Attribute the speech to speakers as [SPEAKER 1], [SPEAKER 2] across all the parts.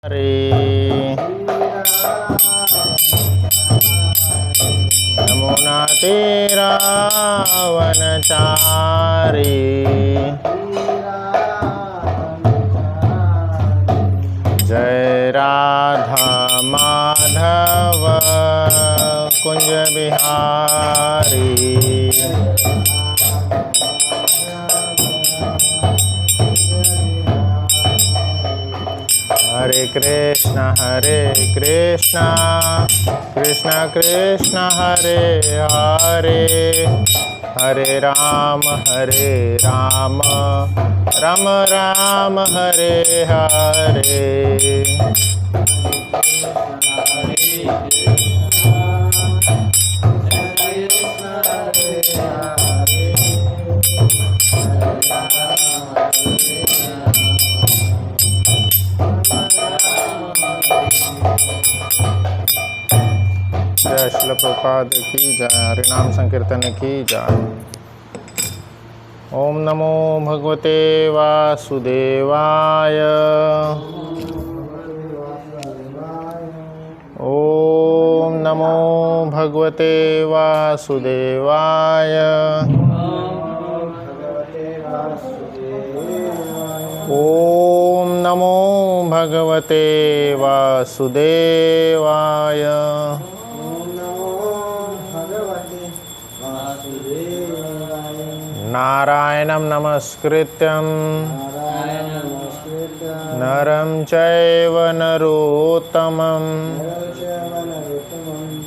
[SPEAKER 1] रे यमुना तेरा वनचारी जय राधा माधव कुंज बिहारी। हरे कृष्ण कृष्ण कृष्ण हरे हरे, हरे राम राम राम हरे हरे। जय श्रील प्रभुपाद की जय, हरिनाम संकीर्तन की जय। ओम नमो भगवते वासुदेवाय, ओम नमो भगवते वासुदेवाय, ओम नमो भगवते वासुदेवाय। नारायणं नमस्कृत्यं नरं चैव नरोत्तमं,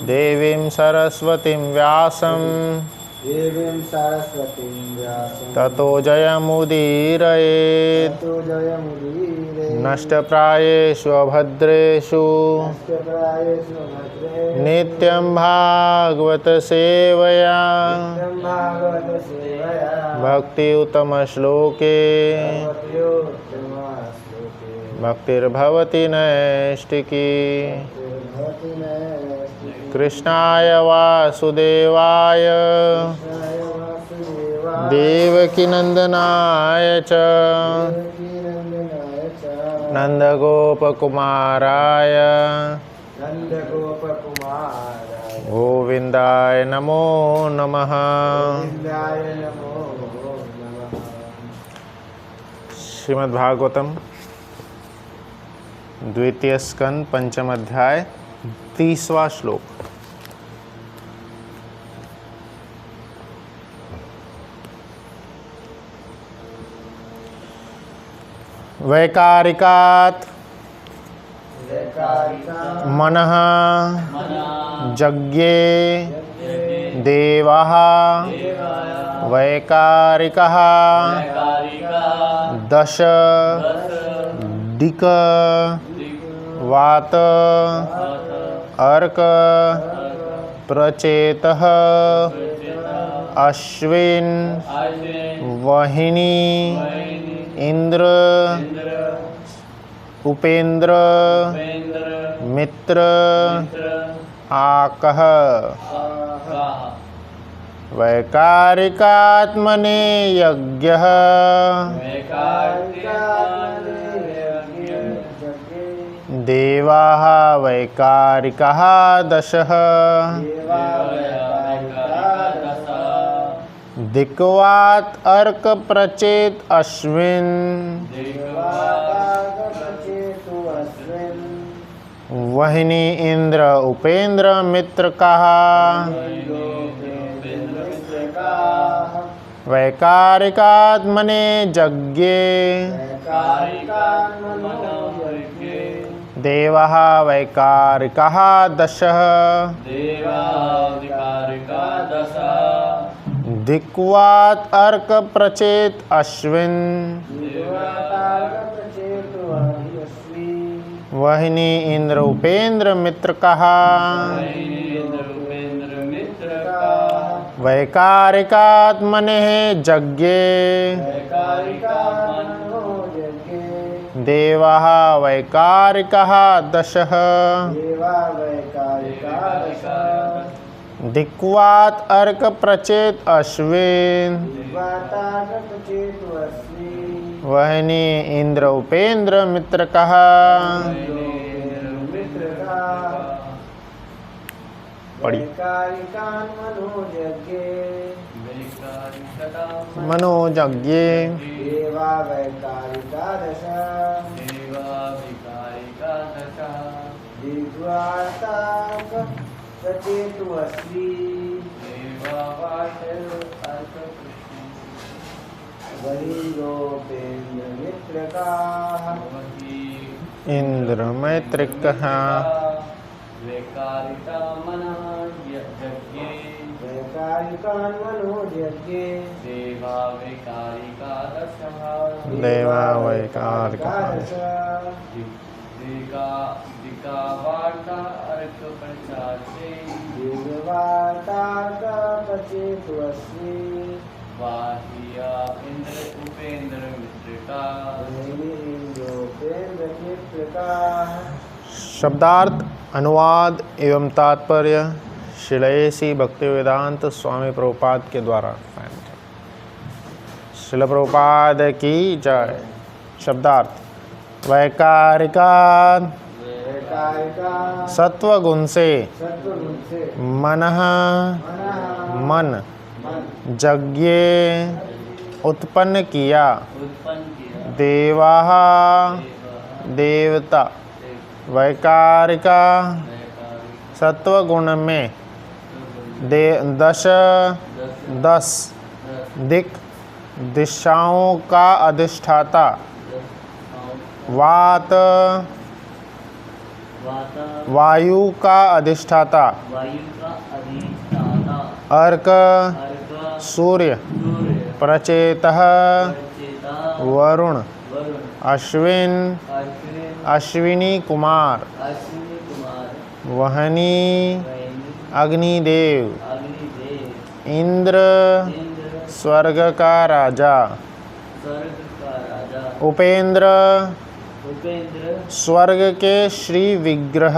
[SPEAKER 1] देवीं सरस्वतीं व्यासं ततो जयमुदीरयेत्। नष्टप्रायेषु अभद्रेषु नित्यं भागवत सेवया, भक्तियुतमश्लोके भक्तिर्भवति नैष्टिकी। कृष्णाय वासुदेवाय देवकीनन्दनाय च नन्दगोपकुमाराय गोविन्दाय नमो नमः। श्रीमद्भागवतम द्वितीय स्कंद पंचम अध्याय 30वां श्लोक। वैकारिकात् मनः यज्ञे देवः वैकारिकः दश दिक् वात अर्क प्रचेतः अश्विन वहिनी इंद्र उपेंद्र मित्र आकः। वैकारिकात्मने यज्ञः देवाः वैकारिकाः दशः, दिक्वात अर्क प्रचेत अश्विन वहिनी इंद्र उपेंद्र मित्र कहा। वैकारिकात्मने यज्ञे देवः वैकारिकाः दशः, दिक्वात अर्क प्रचेत अश्विन वहिनी इंद्र उपेंद्र मित्र कहा। वैकारिकात्मने यज्ञे देवः वैकारिकाः दशः, दिक्वात अर्क प्रचेत अश्विन वहनी इंद्र उपेंद्र मित्र कहा। पढ़िए। मनोजज्ञे
[SPEAKER 2] देवा वैकारिका दश दिग्वार्ताक सचेतुवस्वी वरीयोपेन्द्र मित्रकाः
[SPEAKER 1] इंद्र मैत्रिकः
[SPEAKER 2] वैकारिकान् मनोजज्ञे
[SPEAKER 1] देवा वैकारिका
[SPEAKER 2] दिग्वार्ताकपचेतुवस्वी
[SPEAKER 1] शब्दार्थ, अनुवाद एवं तात्पर्य श्रीलयसी भक्तिवेदांत स्वामी प्रभुपाद के द्वारा। श्रील प्रभुपाद की जय। शब्दार्थ, वैकारिका सत्वगुण से मनः मन यज्ञे उत्पन्न किया, देवाः देवता, वैकारिका सत्वगुण में दस दिक दिशाओं का अधिष्ठाता, वात वायु का अधिष्ठाता, अर्क सूर्य, प्रचेतः वरुण, अश्विन अश्विनी कुमार, वहनी अग्निदेव, इंद्र स्वर्ग का राजा, उपेंद्र स्वर्ग के श्री विग्रह,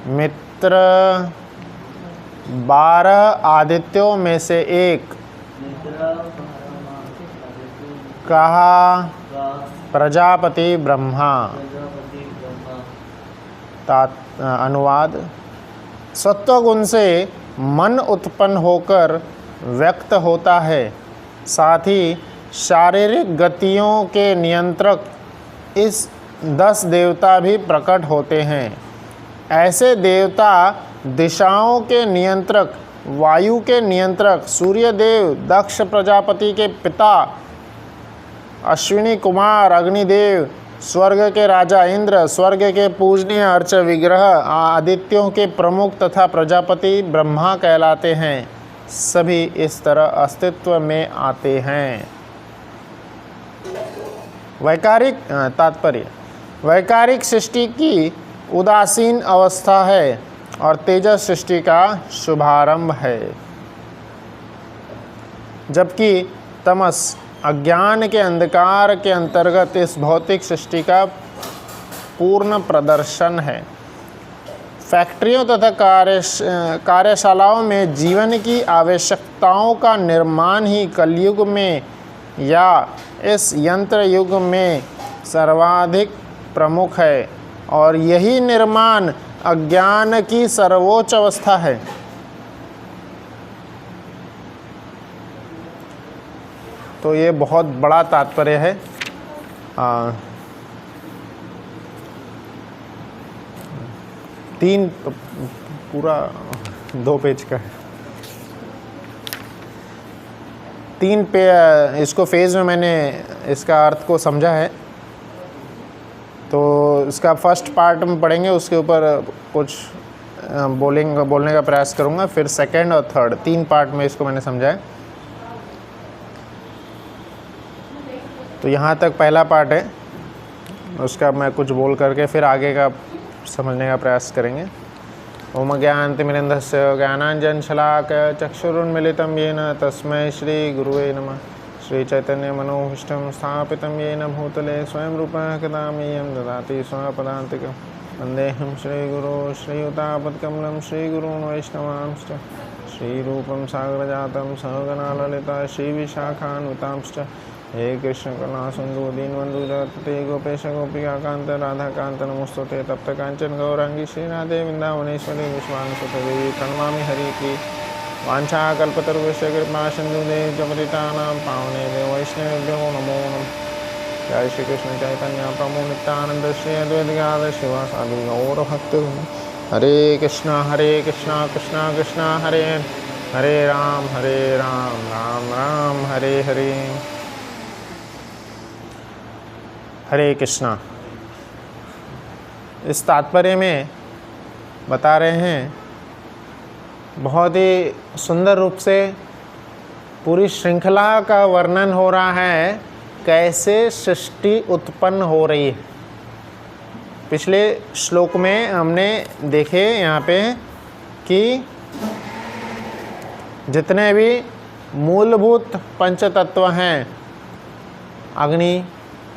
[SPEAKER 1] मित्र 12 आदित्यों में से एक, कहा प्रजापति ब्रह्मा। अनुवाद, सत्वगुण से मन उत्पन्न होकर व्यक्त होता है, साथ ही शारीरिक गतियों के नियंत्रक इस 10 देवता भी प्रकट होते हैं। ऐसे देवता दिशाओं के नियंत्रक, वायु के नियंत्रक सूर्यदेव, दक्ष प्रजापति के पिता, अश्विनी कुमार अग्निदेव, स्वर्ग के राजा इंद्र, स्वर्ग के पूजनीय अर्च विग्रह, आदित्यों के प्रमुख तथा प्रजापति ब्रह्मा कहलाते हैं। सभी इस तरह अस्तित्व में आते हैं। वैकारिक तात्पर्य, वैकारिक सृष्टि की उदासीन अवस्था है और तेजस सृष्टि का शुभारंभ है, जबकि तमस अज्ञान के अंधकार के अंतर्गत इस भौतिक सृष्टि का पूर्ण प्रदर्शन है। फैक्ट्रियों तथा कार्यशालाओं में जीवन की आवश्यकताओं का निर्माण ही कलयुग में या इस यंत्र युग में सर्वाधिक प्रमुख है, और यही निर्माण अज्ञान की सर्वोच्च अवस्था है। तो ये बहुत बड़ा तात्पर्य है। तीन पूरा 2 पेज का है। 3 पे इसको फेज़ में मैंने इसका अर्थ को समझा है, तो इसका फर्स्ट पार्ट में पढ़ेंगे, उसके ऊपर कुछ बोलने का प्रयास करूँगा, फिर सेकंड और थर्ड 3 पार्ट में इसको मैंने समझा है। तो यहाँ तक पहला पार्ट है, उसका मैं कुछ बोल करके फिर आगे का समझने का प्रयास करेंगे। ओम ज्ञानतिमिरन्धस्य ज्ञानाञ्जनशलाकया चक्षुरुन्मीलितं येन तस्मै श्रीगुरुवे नमः। श्रीचैतन्यमनोभीष्टं स्थापितं येन भूतले स्वयं रूपः कदा मह्यं ददाति स्वपदान्तिकं। वन्देऽहं श्रीगुरो श्रीयुतापत्कमलं श्रीगुरून् वैष्णवांश्च श्रीरूपं सागरजातं सहगना ललिता श्रीविशाखान्वितांश्च हे कृष्ण करुणा सिंधु दीनबंधु जगत्पते गोपेश गोपिका कांत राधाकांत नमोस्तुते तप्त कांचन गौरांगी श्रीराधे वृंदावनेश्वरी विश्वानुसुते देवी प्रणमामि हरिप्रिये वाञ्छाकल्पतरुभ्यश्च कृपा सिन्धुभ्यः जपतितानां पावनेभ्यो वैष्णवेभ्यो नमो नमः। जय श्री कृष्ण चैतन्य प्रभु नित्यानंद श्री अद्वैत गदाधर शिवासादि गौर भक्तवृंद। हरे कृष्णा कृष्णा कृष्णा हरे हरे, राम राम राम हरे हरे। हरे कृष्णा। इस तात्पर्य में बता रहे हैं, बहुत ही सुंदर रूप से पूरी श्रृंखला का वर्णन हो रहा है, कैसे सृष्टि उत्पन्न हो रही है। पिछले श्लोक में हमने देखे यहाँ पे कि जितने भी मूलभूत पंचतत्व हैं, अग्नि,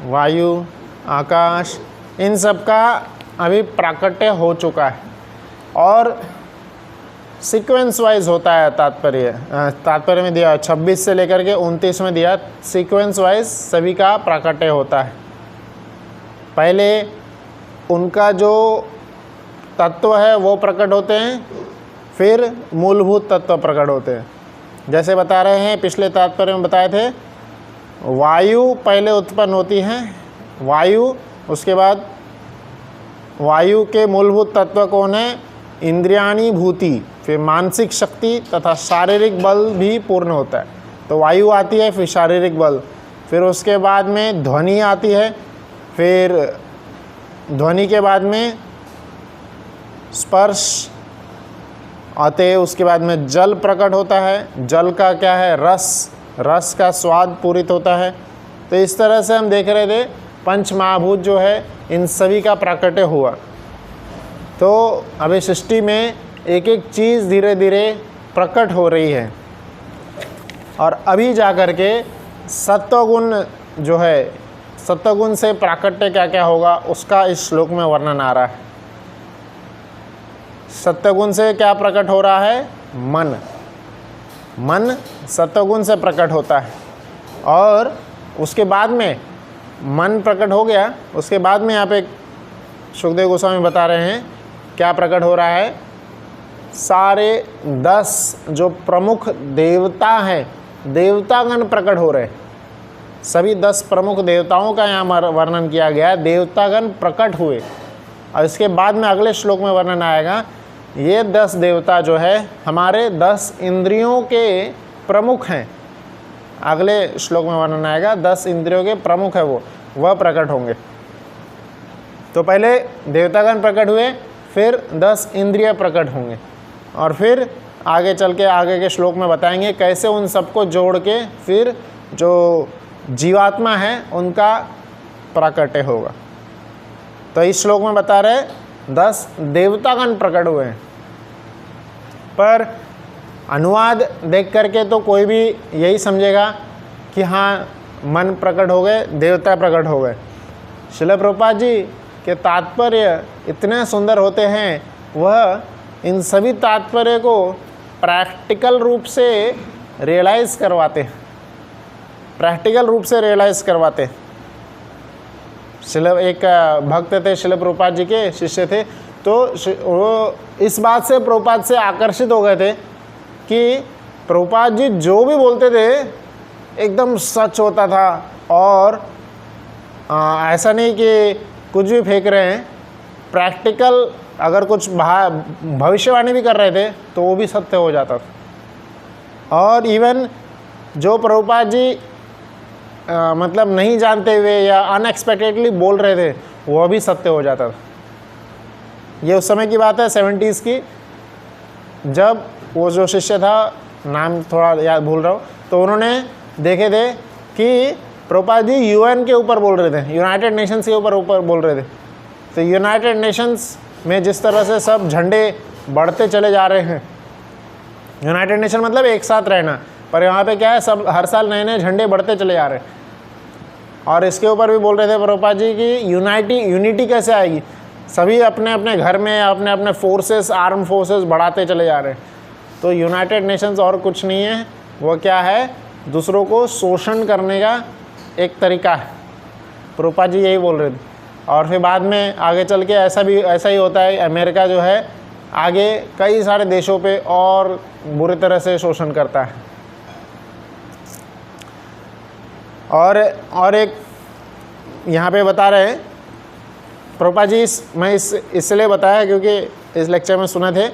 [SPEAKER 1] वायु, आकाश, इन सब का अभी प्राकट्य हो चुका है और सीक्वेंस वाइज होता है। तात्पर्य में दिया 26 से लेकर के 29 में दिया, सीक्वेंस वाइज सभी का प्राकट्य होता है। पहले उनका जो तत्व है वो प्रकट होते हैं, फिर मूलभूत तत्व प्रकट होते हैं। जैसे बता रहे हैं, पिछले तात्पर्य में बताए थे, वायु पहले उत्पन्न होती है, वायु, उसके बाद वायु के मूलभूत तत्व कौन है? इंद्रियाणी भूति, फिर मानसिक शक्ति तथा शारीरिक बल भी पूर्ण होता है। तो वायु आती है, फिर शारीरिक बल, फिर उसके बाद में ध्वनि आती है, फिर ध्वनि के बाद में स्पर्श आते हैं, उसके बाद में जल प्रकट होता है। जल का क्या है? रस, रस का स्वाद पूरित होता है। तो इस तरह से हम देख रहे थे पंच महाभूत जो है इन सभी का प्राकट्य हुआ। तो अभी सृष्टि में एक एक चीज़ धीरे धीरे प्रकट हो रही है और अभी जा कर के सत्वगुण जो है, सत्वगुण से प्राकट्य क्या क्या होगा उसका इस श्लोक में वर्णन आ रहा है। सत्वगुण से क्या प्रकट हो रहा है? मन सत्वगुण से प्रकट होता है और उसके बाद में मन प्रकट हो गया, उसके बाद में यहाँ पे सुखदेव गोस्वामी बता रहे हैं क्या प्रकट हो रहा है। सारे 10 जो प्रमुख देवता हैं, देवतागण प्रकट हो रहे हैं। सभी 10 प्रमुख देवताओं का यहाँ वर्णन किया गया है, देवतागण प्रकट हुए। और इसके बाद में अगले श्लोक में वर्णन आएगा, ये 10 देवता जो है हमारे 10 इंद्रियों के प्रमुख हैं। अगले श्लोक में वर्णन आएगा 10 इंद्रियों के प्रमुख है वह प्रकट होंगे। तो पहले देवतागण प्रकट हुए, फिर 10 इंद्रिय प्रकट होंगे और फिर आगे चल के आगे के श्लोक में बताएंगे कैसे उन सबको जोड़ के फिर जो जीवात्मा है उनका प्राकट्य होगा। तो इस श्लोक में बता रहे 10 देवतागण प्रकट हुए हैं। पर अनुवाद देख करके तो कोई भी यही समझेगा कि हाँ मन प्रकट हो गए, देवता प्रकट हो गए। श्रील प्रभुपाद जी के तात्पर्य इतने सुंदर होते हैं, वह इन सभी तात्पर्य को प्रैक्टिकल रूप से रियलाइज़ करवाते हैं, प्रैक्टिकल रूप से रियलाइज़ करवाते हैं। एक भक्त थे, श्रील प्रभुपाद जी के शिष्य थे, तो वो इस बात से प्रभुपाद से आकर्षित हो गए थे कि प्रभुपाद जी जो भी बोलते थे एकदम सच होता था और ऐसा नहीं कि कुछ भी फेंक रहे हैं, प्रैक्टिकल अगर कुछ भविष्यवाणी भी कर रहे थे तो वो भी सत्य हो जाता था। और इवन जो प्रभुपाद जी मतलब नहीं जानते हुए या अनएक्सपेक्टेडली बोल रहे थे वह भी सत्य हो जाता था। ये उस समय की बात है 70s की, जब वो जो शिष्य था, नाम थोड़ा याद भूल रहा हूँ, तो उन्होंने देखे थे कि प्रभुपाद जी यूएन के ऊपर बोल रहे थे, यूनाइटेड नेशंस के ऊपर बोल रहे थे। तो यूनाइटेड नेशंस में जिस तरह से सब झंडे बढ़ते चले जा रहे हैं, यूनाइटेड नेशन मतलब एक साथ रहना, पर यहाँ पे क्या है, सब हर साल नए नए झंडे बढ़ते चले जा रहे हैं। और इसके ऊपर भी बोल रहे थे प्रभुपाद जी कि यूनिटी कैसे आएगी, सभी अपने अपने घर में अपने अपने फोर्सेस, आर्म फोर्सेस बढ़ाते चले जा रहे हैं। तो यूनाइटेड नेशंस और कुछ नहीं है, वो क्या है, दूसरों को शोषण करने का एक तरीका है। प्रभुपाद जी यही बोल रहे थे। और फिर बाद में आगे चल के ऐसा ही होता है, अमेरिका जो है आगे कई सारे देशों पे और बुरी तरह से शोषण करता है। और एक यहाँ पे बता रहे हैं प्रभुपाद जी, मैं इसलिए बताया क्योंकि इस लेक्चर में सुने थे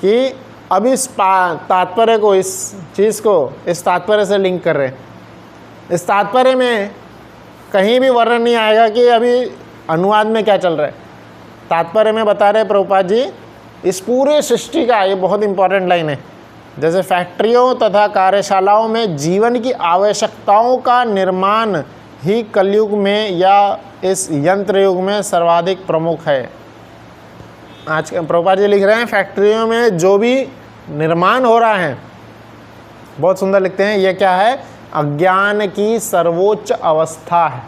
[SPEAKER 1] कि अब इस तात्पर्य को, इस चीज़ को इस तात्पर्य से लिंक कर रहे हैं। इस तात्पर्य में कहीं भी वर्णन नहीं आएगा कि अभी अनुवाद में क्या चल रहा है। तात्पर्य में बता रहे प्रभुपाद जी इस पूरे सृष्टि का, ये बहुत इंपॉर्टेंट लाइन है, जैसे फैक्ट्रियों तथा कार्यशालाओं में जीवन की आवश्यकताओं का निर्माण ही कलयुग में या इस यंत्र युग में सर्वाधिक प्रमुख है। आज प्रभुपाद जी लिख रहे हैं फैक्ट्रियों में जो भी निर्माण हो रहा है, बहुत सुंदर लिखते हैं, ये क्या है, अज्ञान की सर्वोच्च अवस्था है।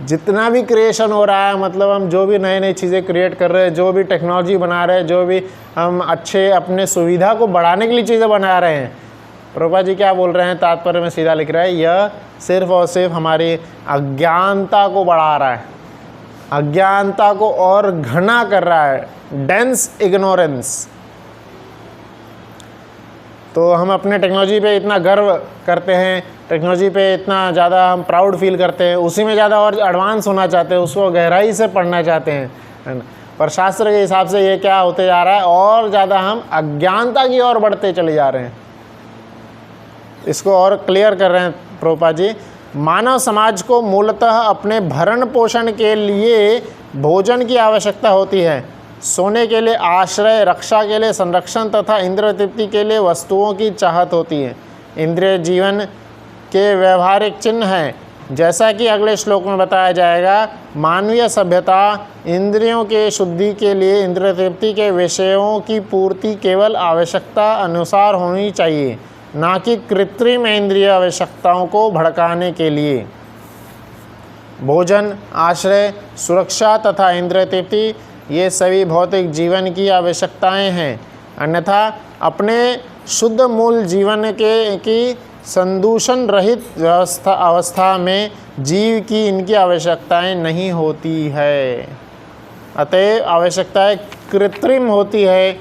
[SPEAKER 1] जितना भी क्रिएशन हो रहा है, मतलब हम जो भी नई नई चीज़ें क्रिएट कर रहे हैं, जो भी टेक्नोलॉजी बना रहे हैं, जो भी हम अच्छे अपने सुविधा को बढ़ाने के लिए चीज़ें बना रहे हैं, प्रभुपाद जी क्या बोल रहे हैं, तात्पर्य में सीधा लिख रहा है, यह सिर्फ और सिर्फ हमारी अज्ञानता को बढ़ा रहा है, अज्ञानता को और घना कर रहा है, डेंस इग्नोरेंस। तो हम अपने टेक्नोलॉजी पे इतना गर्व करते हैं, टेक्नोलॉजी पे इतना ज़्यादा हम प्राउड फील करते हैं, उसी में ज़्यादा और एडवांस होना चाहते हैं, उसको गहराई से पढ़ना चाहते हैं। पर शास्त्र के हिसाब से ये क्या होते जा रहा है, और ज़्यादा हम अज्ञानता की ओर बढ़ते चले जा रहे हैं। इसको और क्लियर कर रहे हैं प्रभुपाद जी, मानव समाज को मूलतः अपने भरण पोषण के लिए भोजन की आवश्यकता होती है, सोने के लिए आश्रय, रक्षा के लिए संरक्षण तथा इंद्रिय तृप्ति के लिए वस्तुओं की चाहत होती है। इंद्रिय जीवन के व्यवहारिक चिन्ह हैं, जैसा कि अगले श्लोक में बताया जाएगा। मानवीय सभ्यता इंद्रियों के शुद्धि के लिए इंद्रिय तृप्ति के विषयों की पूर्ति केवल आवश्यकता अनुसार होनी चाहिए, ना कि कृत्रिम इंद्रिय आवश्यकताओं को भड़काने के लिए। भोजन, आश्रय, सुरक्षा तथा इंद्रिय तृप्ति ये सभी भौतिक जीवन की आवश्यकताएं हैं, अन्यथा अपने शुद्ध मूल जीवन की संदूषण रहित अवस्था में जीव की इनकी आवश्यकताएं नहीं होती है। अतएव आवश्यकताएं कृत्रिम होती है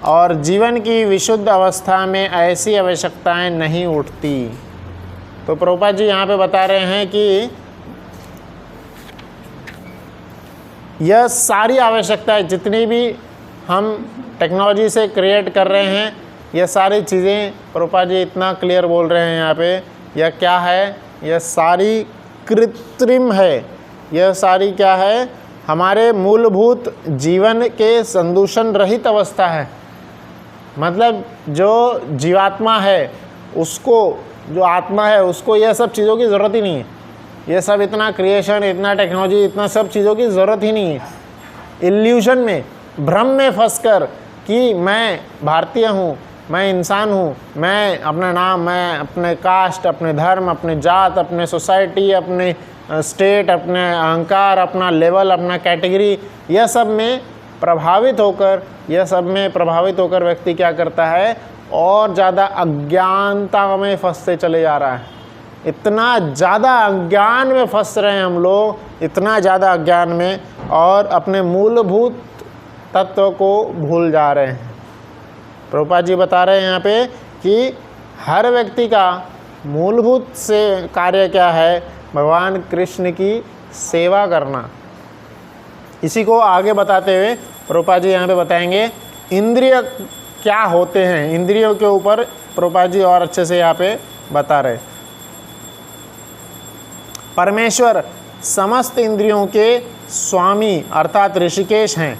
[SPEAKER 1] और जीवन की विशुद्ध अवस्था में ऐसी आवश्यकताएं नहीं उठती। तो प्रभुपाद जी यहाँ पे बता रहे हैं कि यह सारी आवश्यकताएं जितनी भी हम टेक्नोलॉजी से क्रिएट कर रहे हैं, यह सारी चीज़ें प्रभुपाद जी इतना क्लियर बोल रहे हैं यहाँ पे, यह क्या है, यह सारी कृत्रिम है। यह सारी क्या है, हमारे मूलभूत जीवन के संदूषण रहित अवस्था है। मतलब जो जीवात्मा है उसको, जो आत्मा है उसको यह सब चीज़ों की ज़रूरत ही नहीं है। ये सब इतना क्रिएशन, इतना टेक्नोलॉजी, इतना सब चीज़ों की ज़रूरत ही नहीं है। इल्यूशन में, भ्रम में फंसकर कि मैं भारतीय हूँ, मैं इंसान हूँ, मैं अपना नाम, मैं अपने कास्ट, अपने धर्म, अपने जात, अपने सोसाइटी, अपने स्टेट, अपने अहंकार, अपना लेवल, अपना कैटेगरी, यह सब में प्रभावित होकर व्यक्ति क्या करता है, और ज़्यादा अज्ञानता में फंसते चले जा रहा है। इतना ज़्यादा अज्ञान में फंस रहे हैं हम लोग, इतना ज़्यादा अज्ञान में, और अपने मूलभूत तत्व को भूल जा रहे हैं। प्रभुपाद जी बता रहे हैं यहाँ पे कि हर व्यक्ति का मूलभूत से कार्य क्या है, भगवान कृष्ण की सेवा करना। इसी को आगे बताते हुए प्रभुपाद जी यहाँ पे बताएंगे इंद्रिय क्या होते हैं। इंद्रियों के ऊपर प्रभुपाद जी और अच्छे से यहाँ पे बता रहे। परमेश्वर समस्त इंद्रियों के स्वामी अर्थात ऋषिकेश हैं,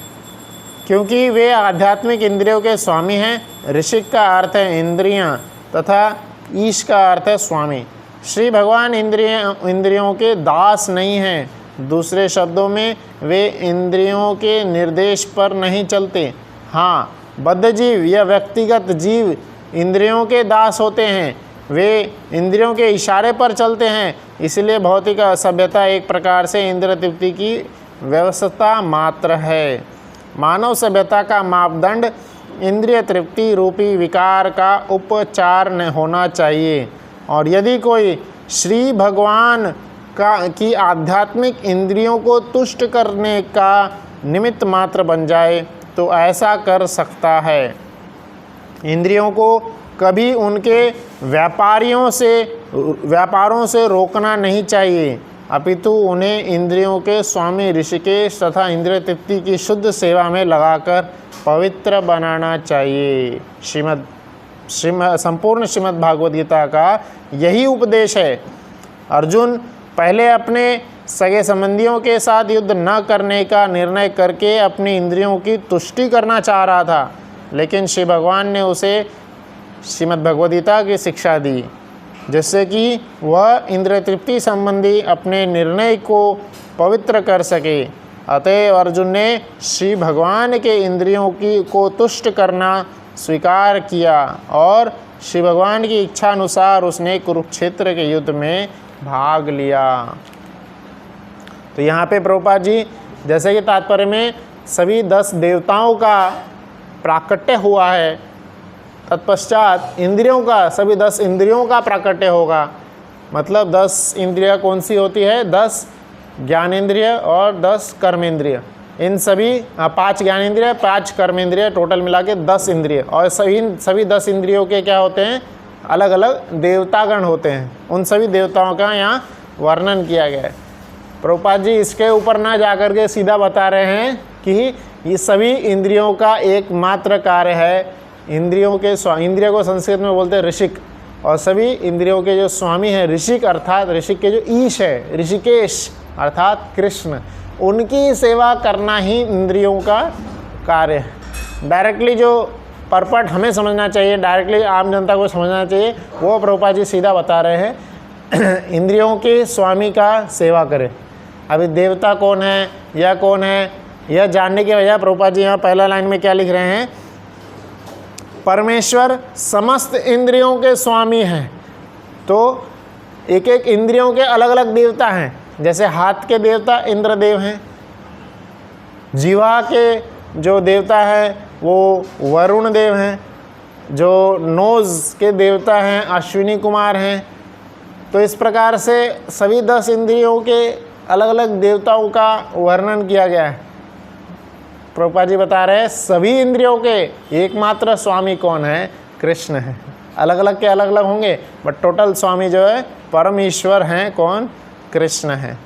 [SPEAKER 1] क्योंकि वे आध्यात्मिक इंद्रियों के स्वामी हैं। ऋषिक का अर्थ है इंद्रियां तथा ईश का अर्थ है स्वामी। श्री भगवान इंद्रियों के दास नहीं हैं। दूसरे शब्दों में वे इंद्रियों के निर्देश पर नहीं चलते। हाँ, बद्ध जीव या व्यक्तिगत जीव इंद्रियों के दास होते हैं, वे इंद्रियों के इशारे पर चलते हैं। इसलिए भौतिक सभ्यता एक प्रकार से इंद्रिय तृप्ति की व्यवस्था मात्र है। मानव सभ्यता का मापदंड इंद्रिय तृप्ति रूपी विकार का उपचार न होना चाहिए। और यदि कोई श्री भगवान की आध्यात्मिक इंद्रियों को तुष्ट करने का निमित्त मात्र बन जाए तो ऐसा कर सकता है। इंद्रियों को कभी उनके व्यापारों से रोकना नहीं चाहिए, अपितु उन्हें इंद्रियों के स्वामी ऋषिकेश तथा इंद्रिय तृप्ति की शुद्ध सेवा में लगाकर पवित्र बनाना चाहिए। संपूर्ण श्रीमद् भागवत गीता का यही उपदेश है। अर्जुन पहले अपने सगे संबंधियों के साथ युद्ध न करने का निर्णय करके अपनी इंद्रियों की तुष्टि करना चाह रहा था, लेकिन श्री भगवान ने उसे श्रीमद् भगवद गीता की शिक्षा दी, जिससे कि वह इंद्रिय तृप्ति संबंधी अपने निर्णय को पवित्र कर सके। अतएव अर्जुन ने श्री भगवान के इंद्रियों को तुष्ट करना स्वीकार किया और श्री भगवान की इच्छा अनुसार उसने कुरुक्षेत्र के युद्ध में भाग लिया। तो यहाँ पे प्रभुपाद जी जैसे कि तात्पर्य में सभी 10 देवताओं का प्राकट्य हुआ है, तत्पश्चात इंद्रियों का सभी 10 इंद्रियों का प्राकट्य होगा। मतलब 10 इंद्रियां कौन सी होती है? 10 ज्ञानेंद्रिय और 10 कर्मेंद्रिय। इन सभी 5 ज्ञानेंद्रिय 5 कर्मेंद्रिय टोटल मिला के 10 इंद्रिय। और सभी 10 इंद्रियों के क्या होते हैं? अलग अलग देवतागण होते हैं। उन सभी देवताओं का यहाँ वर्णन किया गया है। प्रभुपाद जी इसके ऊपर ना जाकर के सीधा बता रहे हैं कि ये सभी इंद्रियों का एकमात्र कार्य है। इंद्रिय को संस्कृत में बोलते हैं ऋषिक, और सभी इंद्रियों के जो स्वामी हैं ऋषिक, अर्थात ऋषिक के जो ईश है ऋषिकेश अर्थात कृष्ण, उनकी सेवा करना ही इंद्रियों का कार्य है। डायरेक्टली जो परपट हमें समझना चाहिए, डायरेक्टली आम जनता को समझना चाहिए, वो प्रभुपाद जी सीधा बता रहे हैं इंद्रियों के स्वामी का सेवा करें। अभी देवता कौन है या कौन है यह जानने के बजाय प्रभुपाद जी यहाँ पहला लाइन में क्या लिख रहे हैं? परमेश्वर समस्त इंद्रियों के स्वामी हैं। तो एक एक इंद्रियों के अलग अलग देवता हैं। जैसे हाथ के देवता इंद्रदेव हैं, जीवा के जो देवता हैं वो वरुण देव हैं, जो नोज़ के देवता हैं अश्विनी कुमार हैं। तो इस प्रकार से सभी 10 इंद्रियों के अलग अलग देवताओं का वर्णन किया गया है। प्रभुपाद जी बता रहे हैं सभी इंद्रियों के एकमात्र स्वामी कौन है? कृष्ण है। अलग अलग के अलग अलग होंगे, बट टोटल स्वामी जो है परमेश्वर हैं। कौन? कृष्ण है।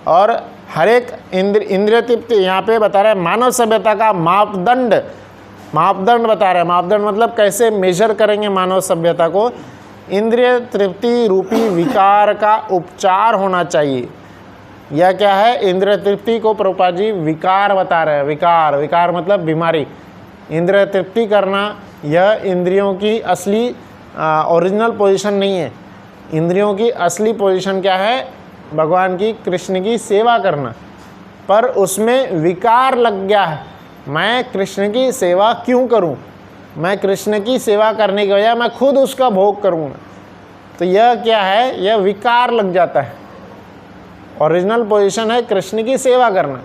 [SPEAKER 1] और हर एक इंद्रिय तृप्ति यहाँ पे बता रहे हैं मानव सभ्यता का मापदंड बता रहे हैं। मापदंड मतलब कैसे मेजर करेंगे मानव सभ्यता को? इंद्रिय तृप्ति रूपी विकार का उपचार होना चाहिए। यह क्या है? इंद्रिय तृप्ति को प्रभुपाद जी विकार बता रहे हैं। विकार मतलब बीमारी। इंद्रिय तृप्ति करना यह इंद्रियों की असली ओरिजिनल पोजीशन नहीं है। इंद्रियों की असली पोजीशन क्या है? भगवान की, कृष्ण की सेवा करना। पर उसमें विकार लग गया है, मैं कृष्ण की सेवा क्यों करूं? मैं कृष्ण की सेवा करने के बजाय मैं खुद उसका भोग करूँगा। तो यह क्या है? यह विकार लग जाता है। ओरिजिनल पोजीशन है कृष्ण की सेवा करना,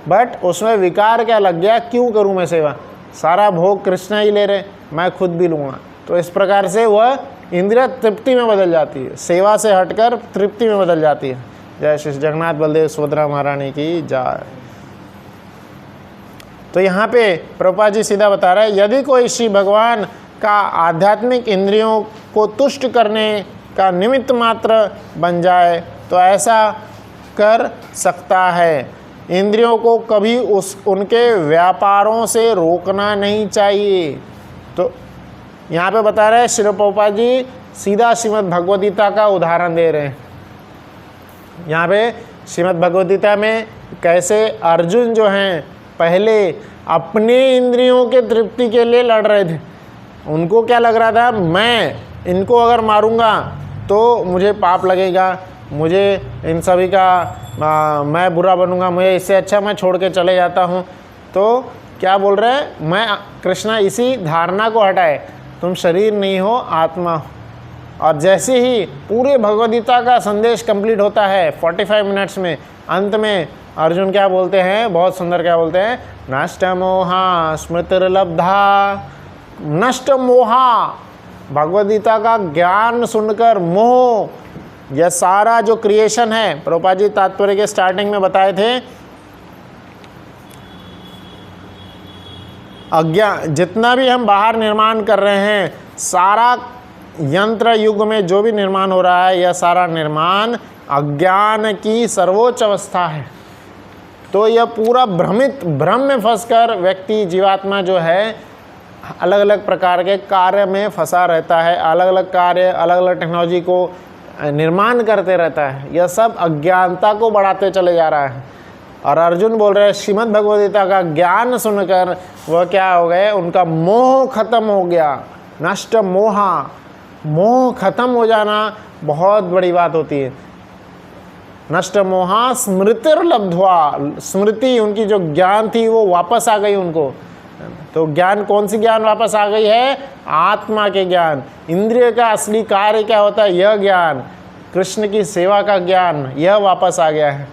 [SPEAKER 1] बट उसमें विकार क्या लग गया? क्यों करूं मैं सेवा? सारा भोग कृष्ण ही ले रहे, मैं खुद भी लूँगा। तो इस प्रकार से वह इंद्रिय तृप्ति में बदल जाती है, सेवा से हटकर तृप्ति में बदल जाती है। जय श्री जगन्नाथ बलदेव सुभद्रा महारानी की जय। तो यहाँ पे प्रभुपाद जी सीधा बता रहा है यदि कोई श्री भगवान का आध्यात्मिक इंद्रियों को तुष्ट करने का निमित्त मात्र बन जाए तो ऐसा कर सकता है। इंद्रियों को कभी उनके व्यापारों से रोकना नहीं चाहिए। तो यहाँ पे बता रहे हैं श्री प्रभुपाद जी सीधा श्रीमद् भगवद गीता का उदाहरण दे रहे हैं। यहाँ पे श्रीमद् भगवद गीता में कैसे अर्जुन जो हैं पहले अपने इंद्रियों के तृप्ति के लिए लड़ रहे थे। उनको क्या लग रहा था? मैं इनको अगर मारूंगा तो मुझे पाप लगेगा, मुझे इन सभी का मैं बुरा बनूंगा, मुझे इससे अच्छा मैं छोड़ के चले जाता हूँ। तो क्या बोल रहे हैं? मैं कृष्णा इसी धारणा को हटाए, तुम शरीर नहीं हो आत्मा हो। और जैसे ही पूरे भगवद गीता का संदेश कंप्लीट होता है 45 मिनट्स में, अंत में अर्जुन क्या बोलते हैं? बहुत सुंदर क्या बोलते हैं? नष्ट मोहा स्मृतिर्लब्धा नष्ट मोहा, भगवद गीता का ज्ञान सुनकर मोह, यह सारा जो क्रिएशन है, प्रभुपाद जी तात्पर्य के स्टार्टिंग में बताए थे, अज्ञान, जितना भी हम बाहर निर्माण कर रहे हैं, सारा यंत्र युग में जो भी निर्माण हो रहा है, यह सारा निर्माण अज्ञान की सर्वोच्च अवस्था है। तो यह पूरा भ्रम में फंसकर व्यक्ति, जीवात्मा जो है, अलग अलग प्रकार के कार्य में फंसा रहता है, अलग अलग कार्य, अलग अलग टेक्नोलॉजी को निर्माण करते रहता है। यह सब अज्ञानता को बढ़ाते चले जा रहा है। और अर्जुन बोल रहे हैं श्रीमद् भगवद गीता का ज्ञान सुनकर वह क्या हो गए, उनका मोह खत्म हो गया। नष्ट मोहा, मोह खत्म हो जाना बहुत बड़ी बात होती है। नष्ट मोहा स्मृतिर्लब्ध्वा, स्मृति, उनकी जो ज्ञान थी वो वापस आ गई उनको। तो ज्ञान, कौन सी ज्ञान वापस आ गई है? आत्मा के ज्ञान। इंद्रिय का असली कार्य क्या होता है? यह ज्ञान, कृष्ण की सेवा का ज्ञान, यह वापस आ गया है।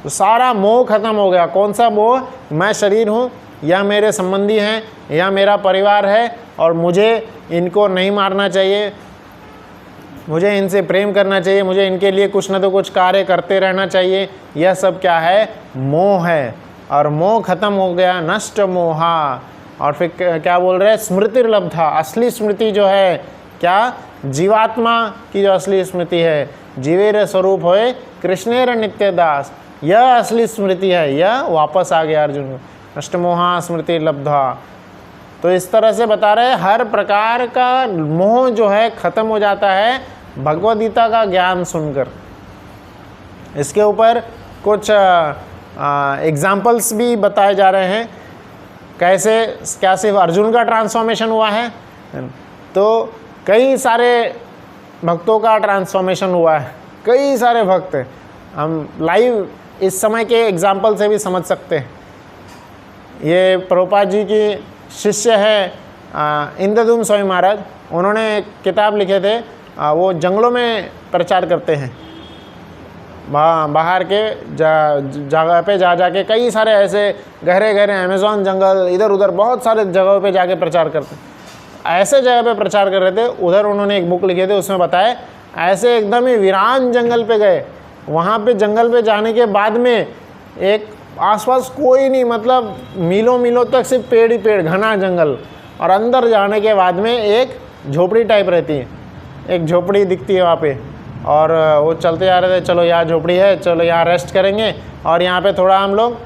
[SPEAKER 1] तो सारा मोह खत्म हो गया। कौन सा मोह? मैं शरीर हूँ, यह मेरे संबंधी हैं, यह मेरा परिवार है और मुझे इनको नहीं मारना चाहिए, मुझे इनसे प्रेम करना चाहिए, मुझे इनके लिए कुछ ना तो कुछ कार्य करते रहना चाहिए। यह सब क्या है? मोह है। और मोह खत्म हो गया, नष्ट मोहा। और फिर क्या बोल रहे हैं? स्मृतिर्लब्धा, असली स्मृति जो है क्या? जीवात्मा की जो असली स्मृति है, जीवेर स्वरूप होए कृष्णेर नित्य दास, यह असली स्मृति है, यह वापस आ गया अर्जुन को। नष्ट मोहा स्मृति लब्धा। तो इस तरह से बता रहे हैं हर प्रकार का मोह जो है खत्म हो जाता है भगवद गीता का ज्ञान सुनकर। इसके ऊपर कुछ एग्जाम्पल्स भी बताए जा रहे हैं, कैसे क्या सिर्फ अर्जुन का ट्रांसफॉर्मेशन हुआ है, तो कई सारे भक्तों का ट्रांसफॉर्मेशन हुआ है। कई सारे भक्त हम लाइव इस समय के एग्जाम्पल से भी समझ सकते हैं। ये प्रभुपाद जी की शिष्य है इंद्रदुम्न स्वामी महाराज, उन्होंने एक किताब लिखे थे, वो जंगलों में प्रचार करते हैं, बाहर के जगह पे जा जाके कई सारे ऐसे गहरे गहरे अमेज़न जंगल, इधर उधर बहुत सारे जगहों पे जाके प्रचार करते हैं। ऐसे जगह पे प्रचार कर रहे थे, उधर उन्होंने एक बुक लिखे थे, उसमें बताया ऐसे एकदम ही वीरान जंगल पे गए। वहाँ पे जंगल पे जाने के बाद में एक आसपास कोई नहीं, मतलब मीलों मीलों तक सिर्फ पेड़ ही पेड़, घना जंगल, और अंदर जाने के बाद में एक झोपड़ी टाइप रहती है, एक झोपड़ी दिखती है वहाँ पे। और वो चलते जा रहे थे, चलो यहाँ झोपड़ी है, चलो यहाँ रेस्ट करेंगे और यहाँ पे थोड़ा हम लोग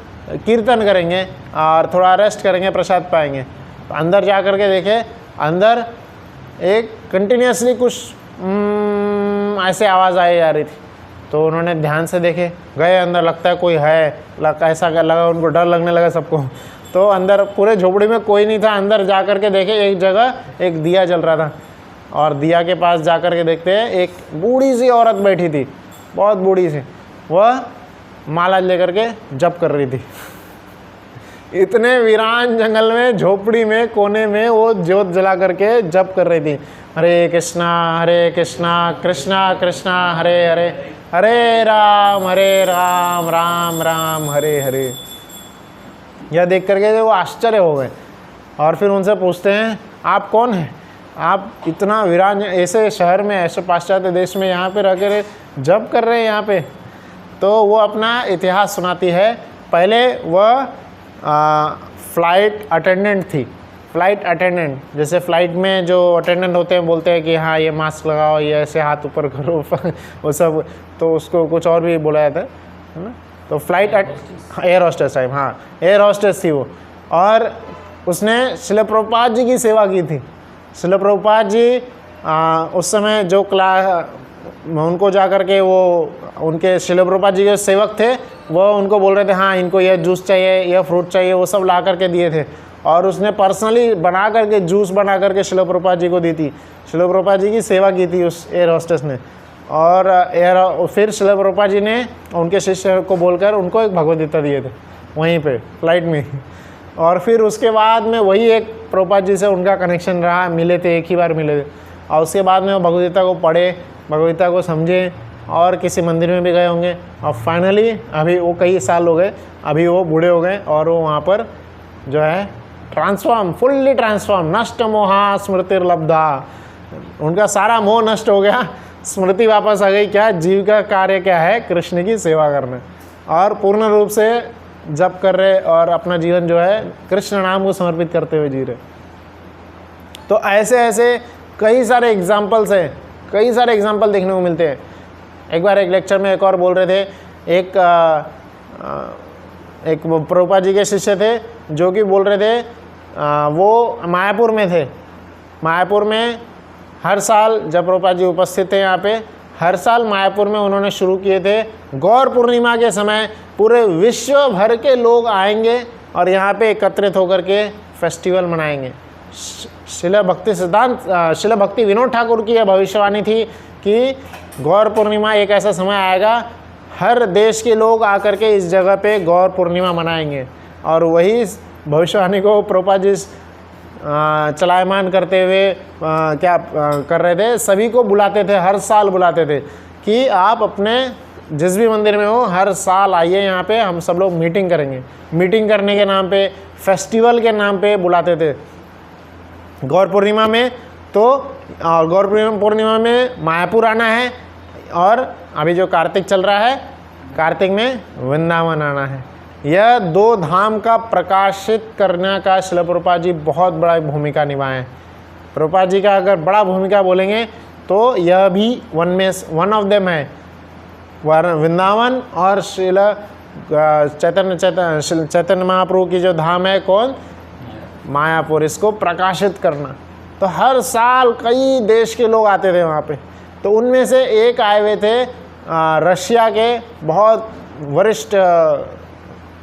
[SPEAKER 1] कीर्तन करेंगे और थोड़ा रेस्ट करेंगे, प्रसाद पाएंगे। तो अंदर जा कर के देखे, अंदर एक कंटिन्यूसली कुछ ऐसे आवाज़ आई जा रही थी। तो उन्होंने ध्यान से देखे, गए अंदर, लगता है कोई है, ऐसा लगा, उनको डर लगने लगा सबको। तो अंदर पूरे झोपड़ी में कोई नहीं था। अंदर जा कर के देखे, एक जगह एक दिया जल रहा था, और दिया के पास जा कर के देखते हैं एक बूढ़ी सी औरत बैठी थी, बहुत बूढ़ी सी, वह माला लेकर के जप कर रही थी। इतने वीरान जंगल में, झोपड़ी में, कोने में वो ज्योत जला करके जप कर रही थी, हरे कृष्णा कृष्णा कृष्णा हरे हरे, हरे राम राम राम हरे हरे। यह देख करके वो आश्चर्य हो गए और फिर उनसे पूछते हैं, आप कौन हैं? आप इतना वीरान ऐसे शहर में, ऐसे पाश्चात्य देश में यहाँ पे रह कर जप कर रहे हैं यहाँ पे? तो वो अपना इतिहास सुनाती है। पहले वह फ्लाइट अटेंडेंट थी। फ्लाइट अटेंडेंट, जैसे फ़्लाइट में जो अटेंडेंट होते हैं बोलते हैं कि हाँ ये मास्क लगाओ, ये ऐसे हाथ ऊपर करो, वो सब, तो उसको कुछ और भी बोला जाता है ना। तो फ्लाइट एयर होस्टेस टाइप, हाँ एयर होस्टेस थी वो। और उसने श्रील प्रभुपाद जी की सेवा की थी। श्रील प्रभुपाद जी उस समय जो उनको जा कर के वो उनके श्रील प्रभुपाद जी के सेवक थे, वो उनको बोल रहे थे हाँ इनको यह जूस चाहिए, यह फ्रूट चाहिए, वो सब ला करके दिए थे। और उसने पर्सनली बना करके जूस बना करके श्रील प्रभुपाद जी को दी थी। श्रील प्रभुपाद जी की सेवा की थी उस एयर होस्टेस ने। और फिर श्रील प्रभुपाद जी ने उनके शिष्य को बोलकर उनको एक भगवद गीता दिए थे वहीं पे फ्लाइट में। और फिर उसके बाद में वही एक प्रभुपाद जी से उनका कनेक्शन रहा, मिले थे, एक ही बार मिले थे। और उसके बाद में वो भगवद गीता को पढ़े, भगवद गीता को समझे, और किसी मंदिर में भी गए होंगे। और फाइनली अभी वो कई साल हो गए, अभी वो बूढ़े हो गए और वो वहाँ पर जो है ट्रांसफॉर्म, फुल्ली ट्रांसफॉर्म। नष्ट मोहा स्मृतिर्लब्धा, उनका सारा मोह नष्ट हो गया, स्मृति वापस आ गई। क्या? जीव का कार्य क्या है? कृष्ण की सेवा करना, और पूर्ण रूप से जप कर रहे और अपना जीवन जो है कृष्ण नाम को समर्पित करते हुए जी रहे। तो ऐसे ऐसे कई सारे एग्जाम्पल्स हैं, कई सारे एग्जाम्पल देखने को मिलते हैं। एक बार एक लेक्चर में एक और बोल रहे थे, एक प्रभुपाद जी के शिष्य थे जो कि बोल रहे थे, वो मायापुर में थे। मायापुर में हर साल जब प्रभुपाद जी उपस्थित थे यहाँ पे, हर साल मायापुर में उन्होंने शुरू किए थे, गौर पूर्णिमा के समय पूरे विश्व भर के लोग आएंगे और यहाँ पे एकत्रित होकर के फेस्टिवल मनाएंगे। शिला भक्ति विनोद ठाकुर की यह भविष्यवाणी थी कि गौर पूर्णिमा एक ऐसा समय आएगा, हर देश के लोग आकर के इस जगह पे गौर पूर्णिमा मनाएंगे। और वही भविष्यवाणी को प्रभुपाद जी चलायमान करते हुए कर रहे थे, सभी को बुलाते थे, हर साल बुलाते थे कि आप अपने जिस भी मंदिर में हो हर साल आइए, यहाँ पे हम सब लोग मीटिंग करेंगे। मीटिंग करने के नाम पे, फेस्टिवल के नाम पे बुलाते थे गौर पूर्णिमा में। तो और गौर पूर्णिमा में मायापुर आना है, और अभी जो कार्तिक चल रहा है, कार्तिक में वृंदावन आना है। यह 2 धाम का प्रकाशित करने का श्रील प्रभुपाद जी बहुत बड़ा भूमिका निभाए हैं। प्रभुपाद जी का अगर बड़ा भूमिका बोलेंगे तो यह भी वन ऑफ देम है। वृंदावन और श्रील चैतन्य महाप्रभु की जो धाम है, कौन? मायापुर, इसको प्रकाशित करना। तो हर साल कई देश के लोग आते थे वहाँ पे। तो उनमें से एक आए हुए थे रशिया के बहुत वरिष्ठ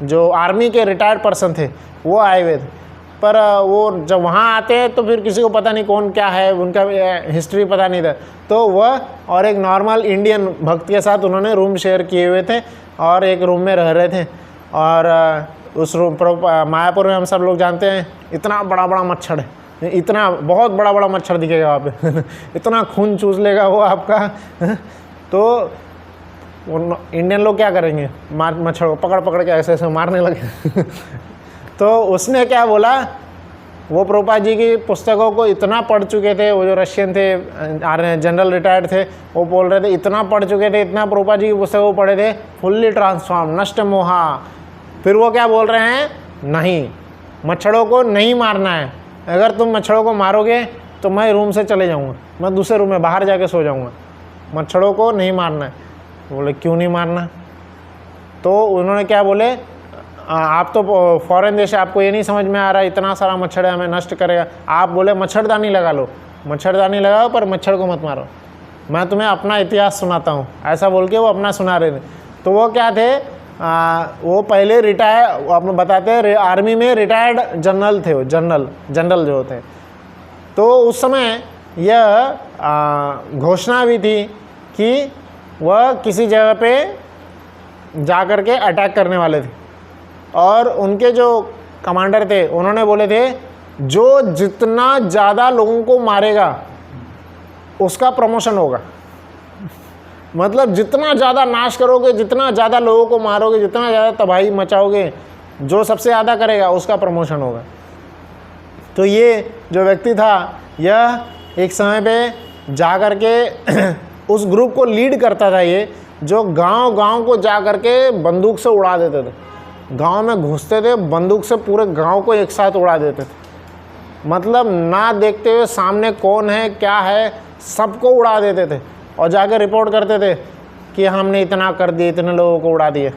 [SPEAKER 1] जो आर्मी के रिटायर्ड पर्सन थे, वो आए हुए थे। पर वो जब वहाँ आते हैं तो फिर किसी को पता नहीं कौन क्या है, उनका हिस्ट्री पता नहीं था। तो वह और एक नॉर्मल इंडियन भक्त के साथ उन्होंने रूम शेयर किए हुए थे और एक रूम में रह रहे थे। और उस रूम मायापुर में हम सब लोग जानते हैं इतना बड़ा बड़ा मच्छर है, इतना बहुत बड़ा बड़ा मच्छर दिखेगा वहाँ पे इतना खून चूस लेगा वो आपका तो इंडियन लोग क्या करेंगे, मच्छर को पकड़ पकड़ के ऐसे ऐसे मारने लगे तो उसने क्या बोला, वो प्रभुपाद जी की पुस्तकों को इतना पढ़ चुके थे, वो जो रशियन थे जनरल रिटायर्ड थे, वो बोल रहे थे इतना पढ़ चुके थे, इतना प्रभुपाद जी की पुस्तकों को पढ़े थे, फुल्ली ट्रांसफॉर्म, नष्ट मोहा। फिर वो क्या बोल रहे हैं, नहीं, मच्छरों को नहीं मारना है। अगर तुम मच्छरों को मारोगे तो मैं रूम से चले जाऊँगा, मैं दूसरे रूम में बाहर जाके सो जाऊँगा, मच्छरों को नहीं मारना है। बोले क्यों नहीं मारना? तो उन्होंने क्या बोले, आप तो फॉरेन देश है, आपको ये नहीं समझ में आ रहा है, इतना सारा मच्छर है, हमें नष्ट करेगा। आप बोले मच्छरदानी लगा लो, मच्छरदानी लगाओ पर मच्छर को मत मारो, मैं तुम्हें अपना इतिहास सुनाता हूँ, ऐसा बोल के वो अपना सुना रहे थे। तो वो क्या थे, वो पहले रिटायर, आपने बताते हैं आर्मी में रिटायर्ड जनरल थे, वो जनरल जो होते हैं। तो उस समय यह घोषणा भी थी कि वह किसी जगह पे जा कर के अटैक करने वाले थे, और उनके जो कमांडर थे उन्होंने बोले थे जो जितना ज़्यादा लोगों को मारेगा उसका प्रमोशन होगा। मतलब जितना ज़्यादा नाश करोगे, जितना ज़्यादा लोगों को मारोगे, जितना ज़्यादा तबाही मचाओगे, जो सबसे ज़्यादा करेगा उसका प्रमोशन होगा। तो ये जो व्यक्ति था यह एक समय पे जा कर के उस ग्रुप को लीड करता था, ये जो गांव-गांव को जा कर के बंदूक से उड़ा देते थे, गांव में घुसते थे, बंदूक से पूरे गांव को एक साथ उड़ा देते थे। मतलब ना देखते हुए सामने कौन है क्या है, सबको उड़ा देते थे और जाके रिपोर्ट करते थे कि हमने इतना कर दिया, इतने लोगों को उड़ा दिए।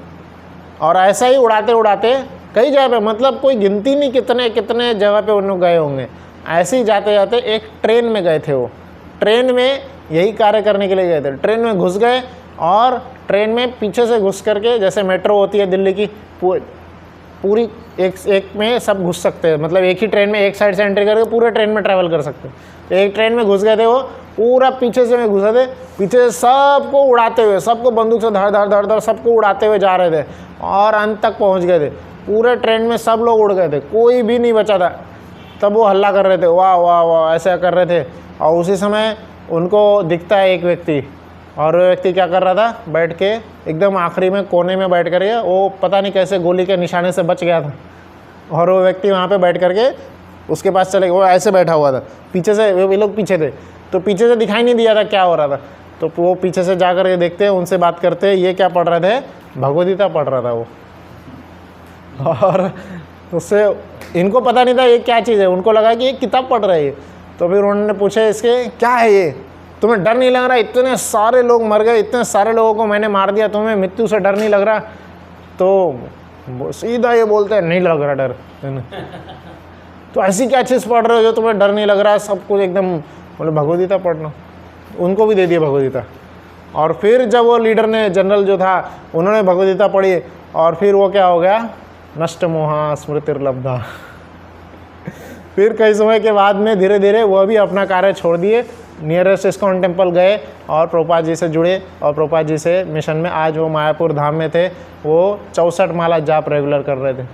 [SPEAKER 1] और ऐसा ही उड़ाते उड़ाते कई जगह पे, मतलब कोई गिनती नहीं कितने कितने जगह पे उन लोग गए होंगे। ऐसे ही जाते जाते एक ट्रेन में गए थे, वो ट्रेन में यही कार्य करने के लिए गए थे। ट्रेन में घुस गए और ट्रेन में पीछे से घुस करके, जैसे मेट्रो होती है दिल्ली की, पूरी एक में सब घुस सकते हैं, मतलब एक ही ट्रेन में एक साइड से एंट्री करके पूरे ट्रेन में ट्रैवल कर सकते हैं। तो एक ट्रेन में घुस गए थे, वो पूरा पीछे से में घुसे थे, पीछे से सबको उड़ाते हुए, सबको बंदूक से धड़ धड़ धड़ धड़ सबको उड़ाते हुए जा रहे थे और अंत तक पहुंच गए थे। पूरे ट्रेन में सब लोग उड़ गए थे, कोई भी नहीं बचा था। तब वो हल्ला कर रहे थे, वाह वाह वाह ऐसा कर रहे थे। और उसी समय उनको दिखता है एक व्यक्ति, और वो व्यक्ति क्या कर रहा था, बैठ के एकदम आखिरी में कोने में बैठ कर वो पता नहीं कैसे गोली के निशाने से बच गया था। और वो व्यक्ति वहाँ पे बैठ करके उसके पास चले गए। वो ऐसे बैठा हुआ था, पीछे से वे लोग पीछे थे, तो पीछे से दिखाई नहीं दिया था क्या हो रहा था। तो वो पीछे से जा करके देखते हैं, उनसे बात करते हैं, ये क्या पढ़ रहे थे, भगवद्गीता पढ़ रहा था वो। और उससे इनको पता नहीं था ये क्या चीज़ है, उनको लगा कि ये किताब पढ़ रहे हैं। तो फिर उन्होंने पूछे इसके क्या है ये, तुम्हें डर नहीं लग रहा, इतने सारे लोग मर गए, इतने सारे लोगों को मैंने मार दिया, तुम्हें मृत्यु से डर नहीं लग रहा? तो सीधा ये बोलते हैं नहीं लग रहा डर। तो ऐसी क्या चीज़ पढ़ रहे हो जो तुम्हें डर नहीं लग रहा? सब कुछ एकदम बोले भगवद्गीता पढ़ना। उनको भी दे दिया भगवद्गीता। और फिर जब वो लीडर ने, जनरल जो था, उन्होंने भगवद्गीता पढ़ी और फिर वो क्या हो गया, नष्ट मोहा स्मृतिर्लब्धा। फिर कई समय के बाद में धीरे धीरे वह भी अपना कार्य छोड़ दिए, नियरेस्ट इस्कॉन टेम्पल गए और प्रभुपाद जी से जुड़े और प्रभुपाद जी से मिशन में। आज वो मायापुर धाम में थे, वो 64 माला जाप रेगुलर कर रहे थे।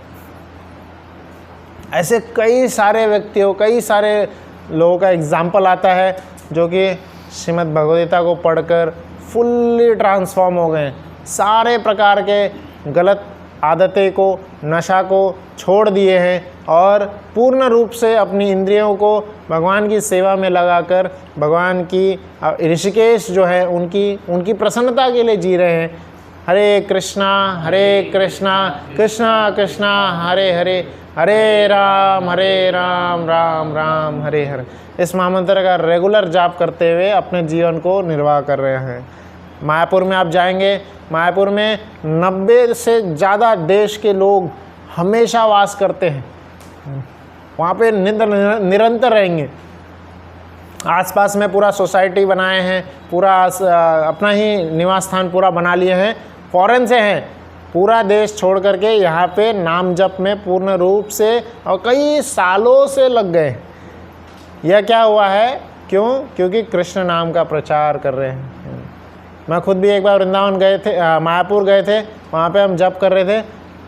[SPEAKER 1] ऐसे कई सारे व्यक्तियों, कई सारे लोगों का एग्जाम्पल आता है जो कि श्रीमद् भगवद्गीता को पढ़कर फुल्ली ट्रांसफॉर्म हो गए, सारे प्रकार के गलत आदतें को, नशा को छोड़ दिए हैं और पूर्ण रूप से अपनी इंद्रियों को भगवान की सेवा में लगाकर भगवान की, ऋषिकेश जो है उनकी प्रसन्नता के लिए जी रहे हैं। हरे कृष्णा कृष्णा कृष्णा हरे हरे, हरे राम राम राम हरे हरे। इस महामंत्र का रेगुलर जाप करते हुए अपने जीवन को निर्वाह कर रहे हैं। मायापुर में आप जाएंगे, मायापुर में 90 से ज़्यादा देश के लोग हमेशा वास करते हैं, वहाँ पे निरंतर रहेंगे। आसपास में पूरा सोसाइटी बनाए हैं, पूरा अपना ही निवास स्थान पूरा बना लिए हैं, फॉरेन से हैं, पूरा देश छोड़ करके यहाँ पे नाम जप में पूर्ण रूप से और कई सालों से लग गए। यह क्या हुआ है? क्यों? क्योंकि कृष्ण नाम का प्रचार कर रहे हैं। मैं खुद भी एक बार वृंदावन गए थे, मायापुर गए थे, वहाँ पे हम जप कर रहे थे,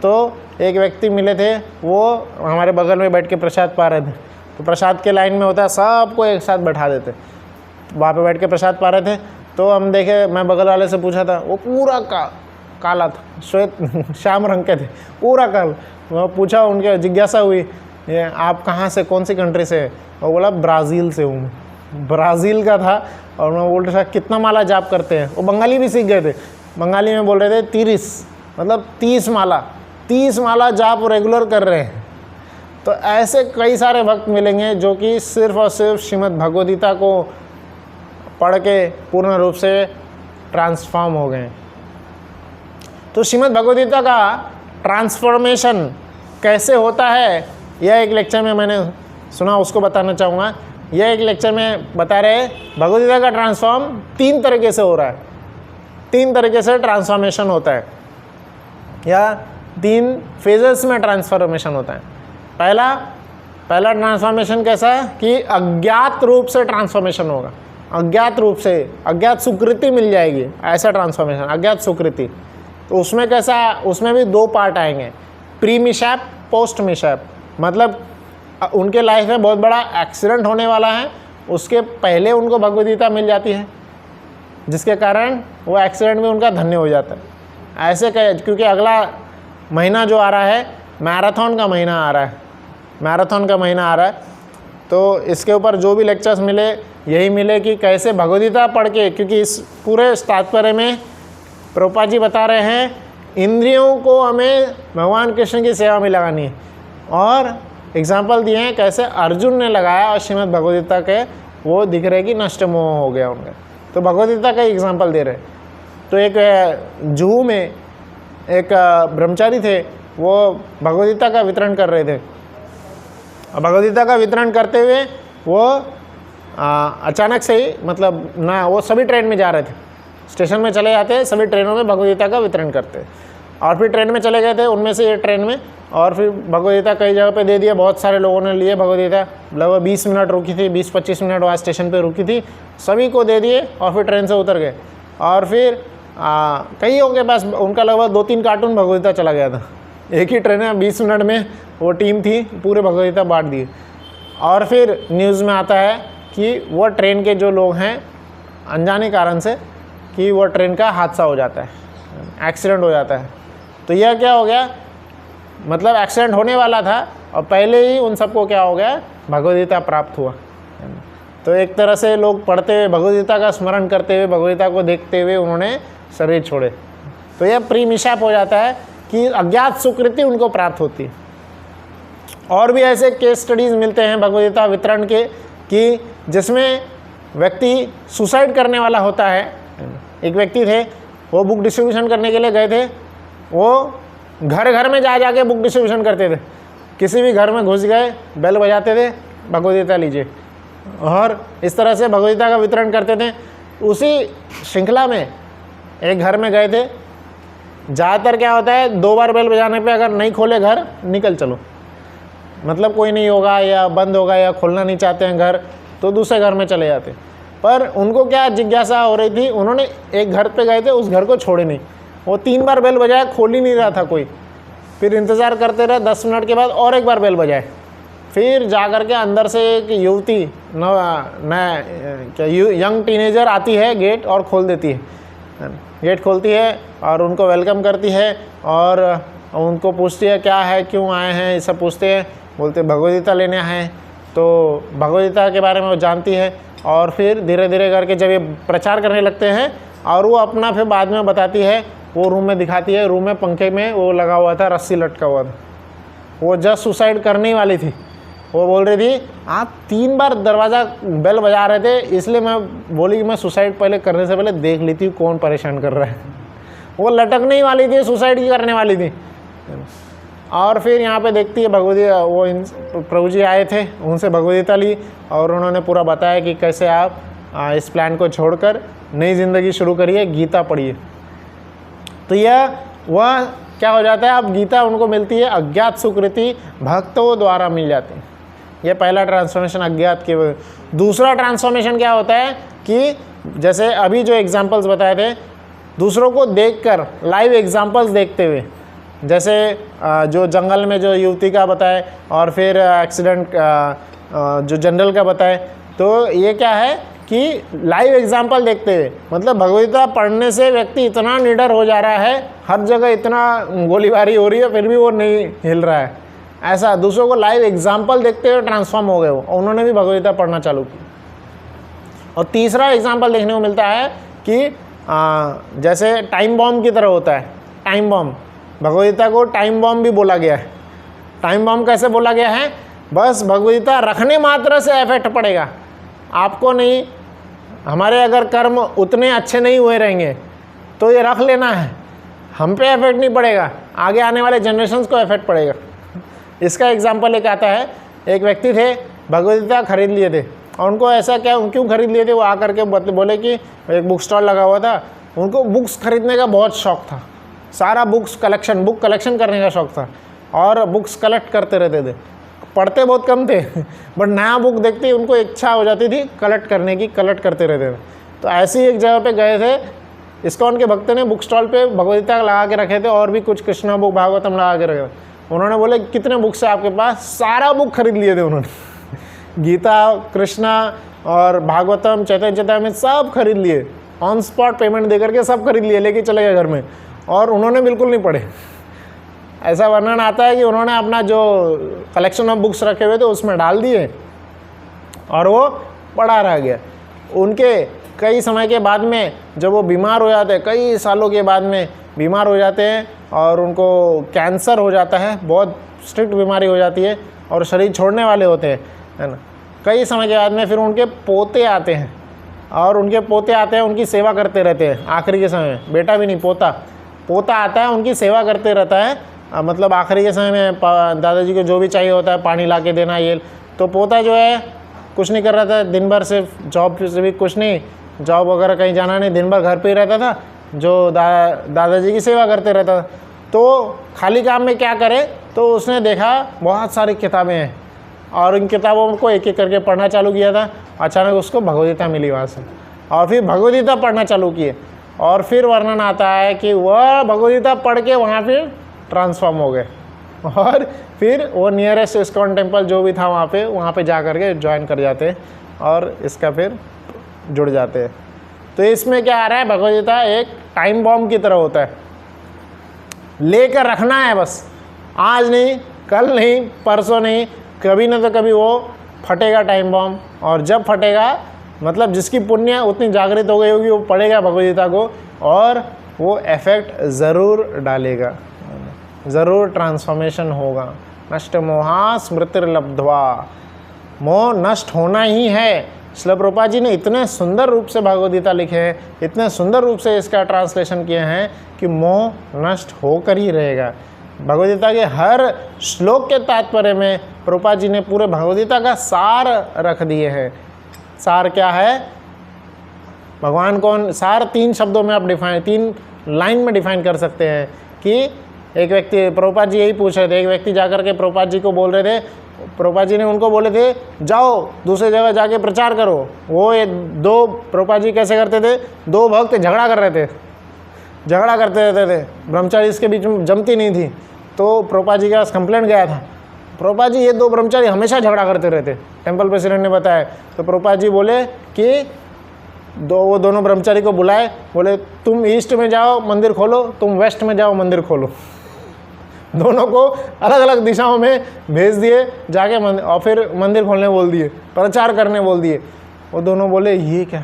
[SPEAKER 1] तो एक व्यक्ति मिले थे, वो हमारे बगल में बैठ के प्रसाद पा रहे थे। तो प्रसाद के लाइन में होता है, सबको एक साथ बैठा देते, वहाँ पे बैठ के प्रसाद पा रहे थे। तो हम देखे, मैं बगल वाले से पूछा था, वो पूरा काला था, श्वेत श्याम रंग के थे, पूरा काला। मैं पूछा, उनके जिज्ञासा हुई, ये आप कहाँ से, कौन सी कंट्री से? वो बोला ब्राज़ील से हूँ। ब्राज़ील का था। और मैं बोल रहा था कितना माला जाप करते हैं? वो बंगाली भी सीख गए थे, बंगाली में बोल रहे थे 30, मतलब 30 माला जाप रेगुलर कर रहे हैं। तो ऐसे कई सारे भक्त मिलेंगे जो कि सिर्फ और सिर्फ श्रीमद् भगवद्गीता को पढ़ के पूर्ण रूप से ट्रांसफॉर्म हो गए। तो श्रीमद् भगवद्गीता का ट्रांसफॉर्मेशन कैसे होता है, यह एक लेक्चर में मैंने सुना, उसको बताना चाहूँगा। यह एक लेक्चर में बता रहे हैं भगवद्गीता का ट्रांसफॉर्म 3 तरीके से हो रहा है, 3 तरीके से ट्रांसफॉर्मेशन होता है, या 3 फेजेस में ट्रांसफॉर्मेशन होता है। पहला ट्रांसफॉर्मेशन कैसा है कि अज्ञात रूप से ट्रांसफॉर्मेशन होगा, अज्ञात रूप से, अज्ञात सुकृति मिल जाएगी, ऐसा ट्रांसफॉर्मेशन, अज्ञात सुकृति। तो उसमें कैसा, उसमें भी 2 पार्ट आएंगे, प्री मिशैप, पोस्ट मिशैप। मतलब उनके लाइफ में बहुत बड़ा एक्सीडेंट होने वाला है, उसके पहले उनको भगवद्गीता मिल जाती है, जिसके कारण वो एक्सीडेंट में उनका धन्य हो जाता है। ऐसे क्योंकि अगला महीना जो आ रहा है, मैराथन का महीना आ रहा है, मैराथन का महीना आ रहा है। तो इसके ऊपर जो भी लेक्चर्स मिले, यही मिले कि कैसे भगवद्गीता पढ़ के, क्योंकि इस पूरे तात्पर्य में प्रभुपाद जी बता रहे हैं इंद्रियों को हमें भगवान कृष्ण की सेवा में लगानी है। और एग्जाम्पल दिए हैं कैसे अर्जुन ने लगाया और श्रीमद् भगवद्गीता के वो दिख रहे कि नष्ट मोह हो गया उनका। तो भगवद्गीता का एग्जाम्पल दे रहे। तो एक जुहू में एक ब्रह्मचारी थे, वो भगवद्गीता का वितरण कर रहे थे। और भगवद्गीता का वितरण करते हुए वो अचानक से ही, मतलब ना, वो सभी ट्रेन में जा रहे थे, स्टेशन में चले जाते, सभी ट्रेनों में भगवद्गीता का वितरण करते, और फिर ट्रेन में चले गए थे, उनमें से ये ट्रेन में, और फिर भगवद्गीता कई जगह पे दे दिया, बहुत सारे लोगों ने लिए भगवद्गीता, लगभग 20 मिनट रुकी थी, 20-25 मिनट वहाँ स्टेशन पे रुकी थी, सभी को दे दिए और फिर ट्रेन से उतर गए। और फिर कईयों के पास उनका लगभग 2-3 कार्टून भगवद्गीता चला गया था, एक ही ट्रेन में 20 मिनट में वो टीम थी, पूरे भगवद्गीता बांट दिए। और फिर न्यूज़ में आता है कि वो ट्रेन के जो लोग हैं, अनजाने कारण से, कि वो ट्रेन का हादसा हो जाता है, एक्सीडेंट हो जाता है। तो यह क्या हो गया, मतलब एक्सीडेंट होने वाला था और पहले ही उन सबको क्या हो गया, भगवद गीता प्राप्त हुआ। तो एक तरह से लोग पढ़ते हुए, भगवद गीता का स्मरण करते हुए, भगवद गीता को देखते हुए उन्होंने शरीर छोड़े। तो यह प्री मिशैप हो जाता है कि अज्ञात सुकृति उनको प्राप्त होती है। और भी ऐसे केस स्टडीज़ मिलते हैं भगवद गीता वितरण के कि जिसमें व्यक्ति सुसाइड करने वाला होता है। एक व्यक्ति थे, वो बुक डिस्ट्रीब्यूशन करने के लिए गए थे, वो घर घर में जा के बुक डिस्ट्रीब्यूशन करते थे। किसी भी घर में घुस गए, बेल बजाते थे, भगवद गीता लीजिए, और इस तरह से भगवद गीता का वितरण करते थे। उसी श्रृंखला में एक घर में गए थे। ज़्यादातर क्या होता है, 2 बार बेल बजाने पे अगर नहीं खोले घर, निकल चलो, मतलब कोई नहीं होगा या बंद होगा या खोलना नहीं चाहते हैं घर, तो दूसरे घर में चले जाते। पर उनको क्या जिज्ञासा हो रही थी, उन्होंने एक घर पे गए थे, उस घर को छोड़े नहीं। वो 3 बार बेल बजाया, खोल ही नहीं रहा था कोई। फिर इंतज़ार करते रहे, 10 मिनट के बाद और एक बार बेल बजाए। फिर जा कर के अंदर से एक युवती यंग टीनेजर आती है, गेट और खोल देती है। गेट खोलती है और उनको वेलकम करती है और उनको पूछती है क्या है, क्यों आए हैं, ये सब पूछते हैं। बोलते भगवद गीता लेने आए हैं। तो भगवद गीता के बारे में वो जानती है और फिर धीरे धीरे करके जब ये प्रचार करने लगते हैं और वो अपना फिर बाद में बताती है, वो रूम में दिखाती है। रूम में पंखे में वो लगा हुआ था, रस्सी लटका हुआ था। वो जस्ट सुसाइड करने वाली थी। वो बोल रही थी आप 3 बार दरवाज़ा बेल बजा रहे थे, इसलिए मैं बोली कि मैं सुसाइड पहले करने से पहले देख लेती हूँ कौन परेशान कर रहा है। वो लटकने ही वाली थी, सुसाइड ही करने वाली थी। और फिर यहाँ पे देखती है भगवद गीता, वो प्रभु जी आए थे, उनसे भगवद गीता ली और उन्होंने पूरा बताया कि कैसे आप इस प्लान को छोड़कर नई ज़िंदगी शुरू करिए, गीता पढ़िए। तो यह वह क्या हो जाता है, अब गीता उनको मिलती है, अज्ञात सुकृति भक्तों द्वारा मिल जाती है। यह पहला ट्रांसफॉर्मेशन अज्ञात के। दूसरा ट्रांसफॉर्मेशन क्या होता है कि जैसे अभी जो एग्जाम्पल्स बताए थे, दूसरों को देखकर, लाइव एग्जाम्पल्स देखते हुए, जैसे जो जंगल में जो युवती का बताए और फिर एक्सीडेंट जो जनरल का बताए। तो ये क्या है कि लाइव एग्जाम्पल देखते हुए, मतलब भगवद गीता पढ़ने से व्यक्ति इतना निडर हो जा रहा है, हर जगह इतना गोलीबारी हो रही है फिर भी वो नहीं हिल रहा है। ऐसा दूसरों को लाइव एग्जाम्पल देखते हुए ट्रांसफॉर्म हो गए वो, और उन्होंने भी भगवद गीता पढ़ना चालू की। और तीसरा एग्जाम्पल देखने को मिलता है कि जैसे टाइम बॉम्ब की तरह होता है। टाइम बॉम्ब, भगवद गीता को टाइम बॉम्ब भी बोला गया है। टाइम बॉम्ब कैसे बोला गया है, बस भगवद गीता रखने मात्र से इफेक्ट पड़ेगा, आपको नहीं। हमारे अगर कर्म उतने अच्छे नहीं हुए रहेंगे तो ये रख लेना है, हम पे इफेक्ट नहीं पड़ेगा, आगे आने वाले जनरेशन्स को इफेक्ट पड़ेगा। इसका एग्जाम्पल एक आता है, एक व्यक्ति थे, भगवद गीता खरीद लिए थे और उनको ऐसा क्या, क्यों खरीद लिए थे, वो आकर के बोले कि एक बुक स्टॉल लगा हुआ था, उनको बुक्स खरीदने का बहुत शौक़ था। सारा बुक कलेक्शन करने का शौक़ था और बुक्स कलेक्ट करते रहते थे। पढ़ते बहुत कम थे बट नया बुक देखते ही उनको इच्छा हो जाती थी कलेक्ट करने की, कलेक्ट करते रहते थे। तो ऐसी एक जगह पे गए थे, इस्कॉन के भक्त ने बुक स्टॉल पे भगवद गीता लगा के रखे थे और भी कुछ कृष्णा बुक, भागवतम लगा के रखे थे। उन्होंने बोले कितने बुक्स है आपके पास, सारा बुक खरीद लिए थे उन्होंने गीता, कृष्णा और भागवतम, चैतन्य चैतामृत सब खरीद लिए, ऑन स्पॉट पेमेंट दे करके सब खरीद लिए, लेके चले गए घर में। और उन्होंने बिल्कुल नहीं पढ़े। ऐसा वर्णन आता है कि उन्होंने अपना जो कलेक्शन ऑफ बुक्स रखे हुए थे उसमें डाल दिए और वो पड़ा रह गया। उनके कई समय के बाद में जब वो बीमार हो जाते हैं, कई सालों के बाद में बीमार हो जाते हैं और उनको कैंसर हो जाता है, बहुत स्ट्रिक्ट बीमारी हो जाती है और शरीर छोड़ने वाले होते हैं, है ना। कई समय के बाद में फिर उनके पोते आते हैं और उनके पोते आते हैं, उनकी सेवा करते रहते हैं आखिरी के समय में। बेटा भी नहीं, पोता आता है, उनकी सेवा करते रहता है। मतलब आखिरी के समय में दादाजी को जो भी चाहिए होता है, पानी ला के देना, ये। तो पोता जो है कुछ नहीं कर रहा था, दिन भर सिर्फ जॉब से भी कुछ नहीं, जॉब वगैरह कहीं जाना नहीं, दिन भर घर पे ही रहता था, जो दादाजी की सेवा करते रहता था। तो खाली काम में क्या करे, तो उसने देखा बहुत सारी किताबें हैं और इन किताबों को एक एक करके पढ़ना चालू किया था। अचानक उसको भगवद गीता मिली वहाँ से और फिर भगवद गीता पढ़ना चालू किए और फिर वर्णन आता है कि वह भगवद गीता पढ़ के वहाँ फिर ट्रांसफॉर्म हो गए और फिर वो नियरेस्ट इस्कॉन टेम्पल जो भी था वहाँ पे जा कर के ज्वाइन कर जाते हैं और इसका फिर जुड़ जाते हैं। तो इसमें क्या आ रहा है, भगवद गीता एक टाइम बॉम्ब की तरह होता है, लेकर रखना है बस, आज नहीं, कल नहीं, परसों नहीं, कभी ना तो कभी वो फटेगा टाइम बॉम्ब। और जब फटेगा मतलब जिसकी पुण्य उतनी जागृत हो गई होगी वो पढ़ेगा भगवद्गीता को और वो इफेक्ट ज़रूर डालेगा, ज़रूर ट्रांसफॉर्मेशन होगा। नष्ट मोहा स्मृतिर्लब्ध्वा, मोह नष्ट होना ही है। श्रील प्रभुपाद जी ने इतने सुंदर रूप से भगवद्गीता लिखे हैं, इतने सुंदर रूप से इसका ट्रांसलेशन किए हैं कि मोह नष्ट होकर ही रहेगा। भगवद्गीता के हर श्लोक के तात्पर्य में प्रभुपाद जी ने पूरे भगवद्गीता का सार रख दिए हैं। सार क्या है? भगवान कौन? सार 3 शब्दों में आप डिफाइन, 3 लाइन में डिफाइन कर सकते हैं कि एक व्यक्ति, प्रभुपाद जी यही पूछ रहे थे, एक व्यक्ति जाकर के प्रभुपाद जी को बोल रहे थे, प्रभुपाद जी ने उनको बोले थे जाओ दूसरी जगह जाके प्रचार करो। वो ये 2 प्रभुपाद जी कैसे करते थे, 2 भक्त झगड़ा कर रहे थे, झगड़ा करते रहते थे, ब्रह्मचारी इसके बीच में जमती नहीं थी। तो प्रभुपाद जी के पास कंप्लेंट गया था, प्रभुपाद जी ये 2 ब्रह्मचारी हमेशा झगड़ा करते रहते, टेम्पल प्रेसिडेंट ने बताया। तो प्रभुपाद जी बोले कि वो दोनों ब्रह्मचारी को बुलाए, बोले तुम ईस्ट में जाओ मंदिर खोलो, तुम वेस्ट में जाओ मंदिर खोलो। दोनों को अलग अलग दिशाओं में भेज दिए जाके मंदिर, और फिर मंदिर खोलने बोल दिए, प्रचार करने बोल दिए। वो दोनों बोले ये क्या,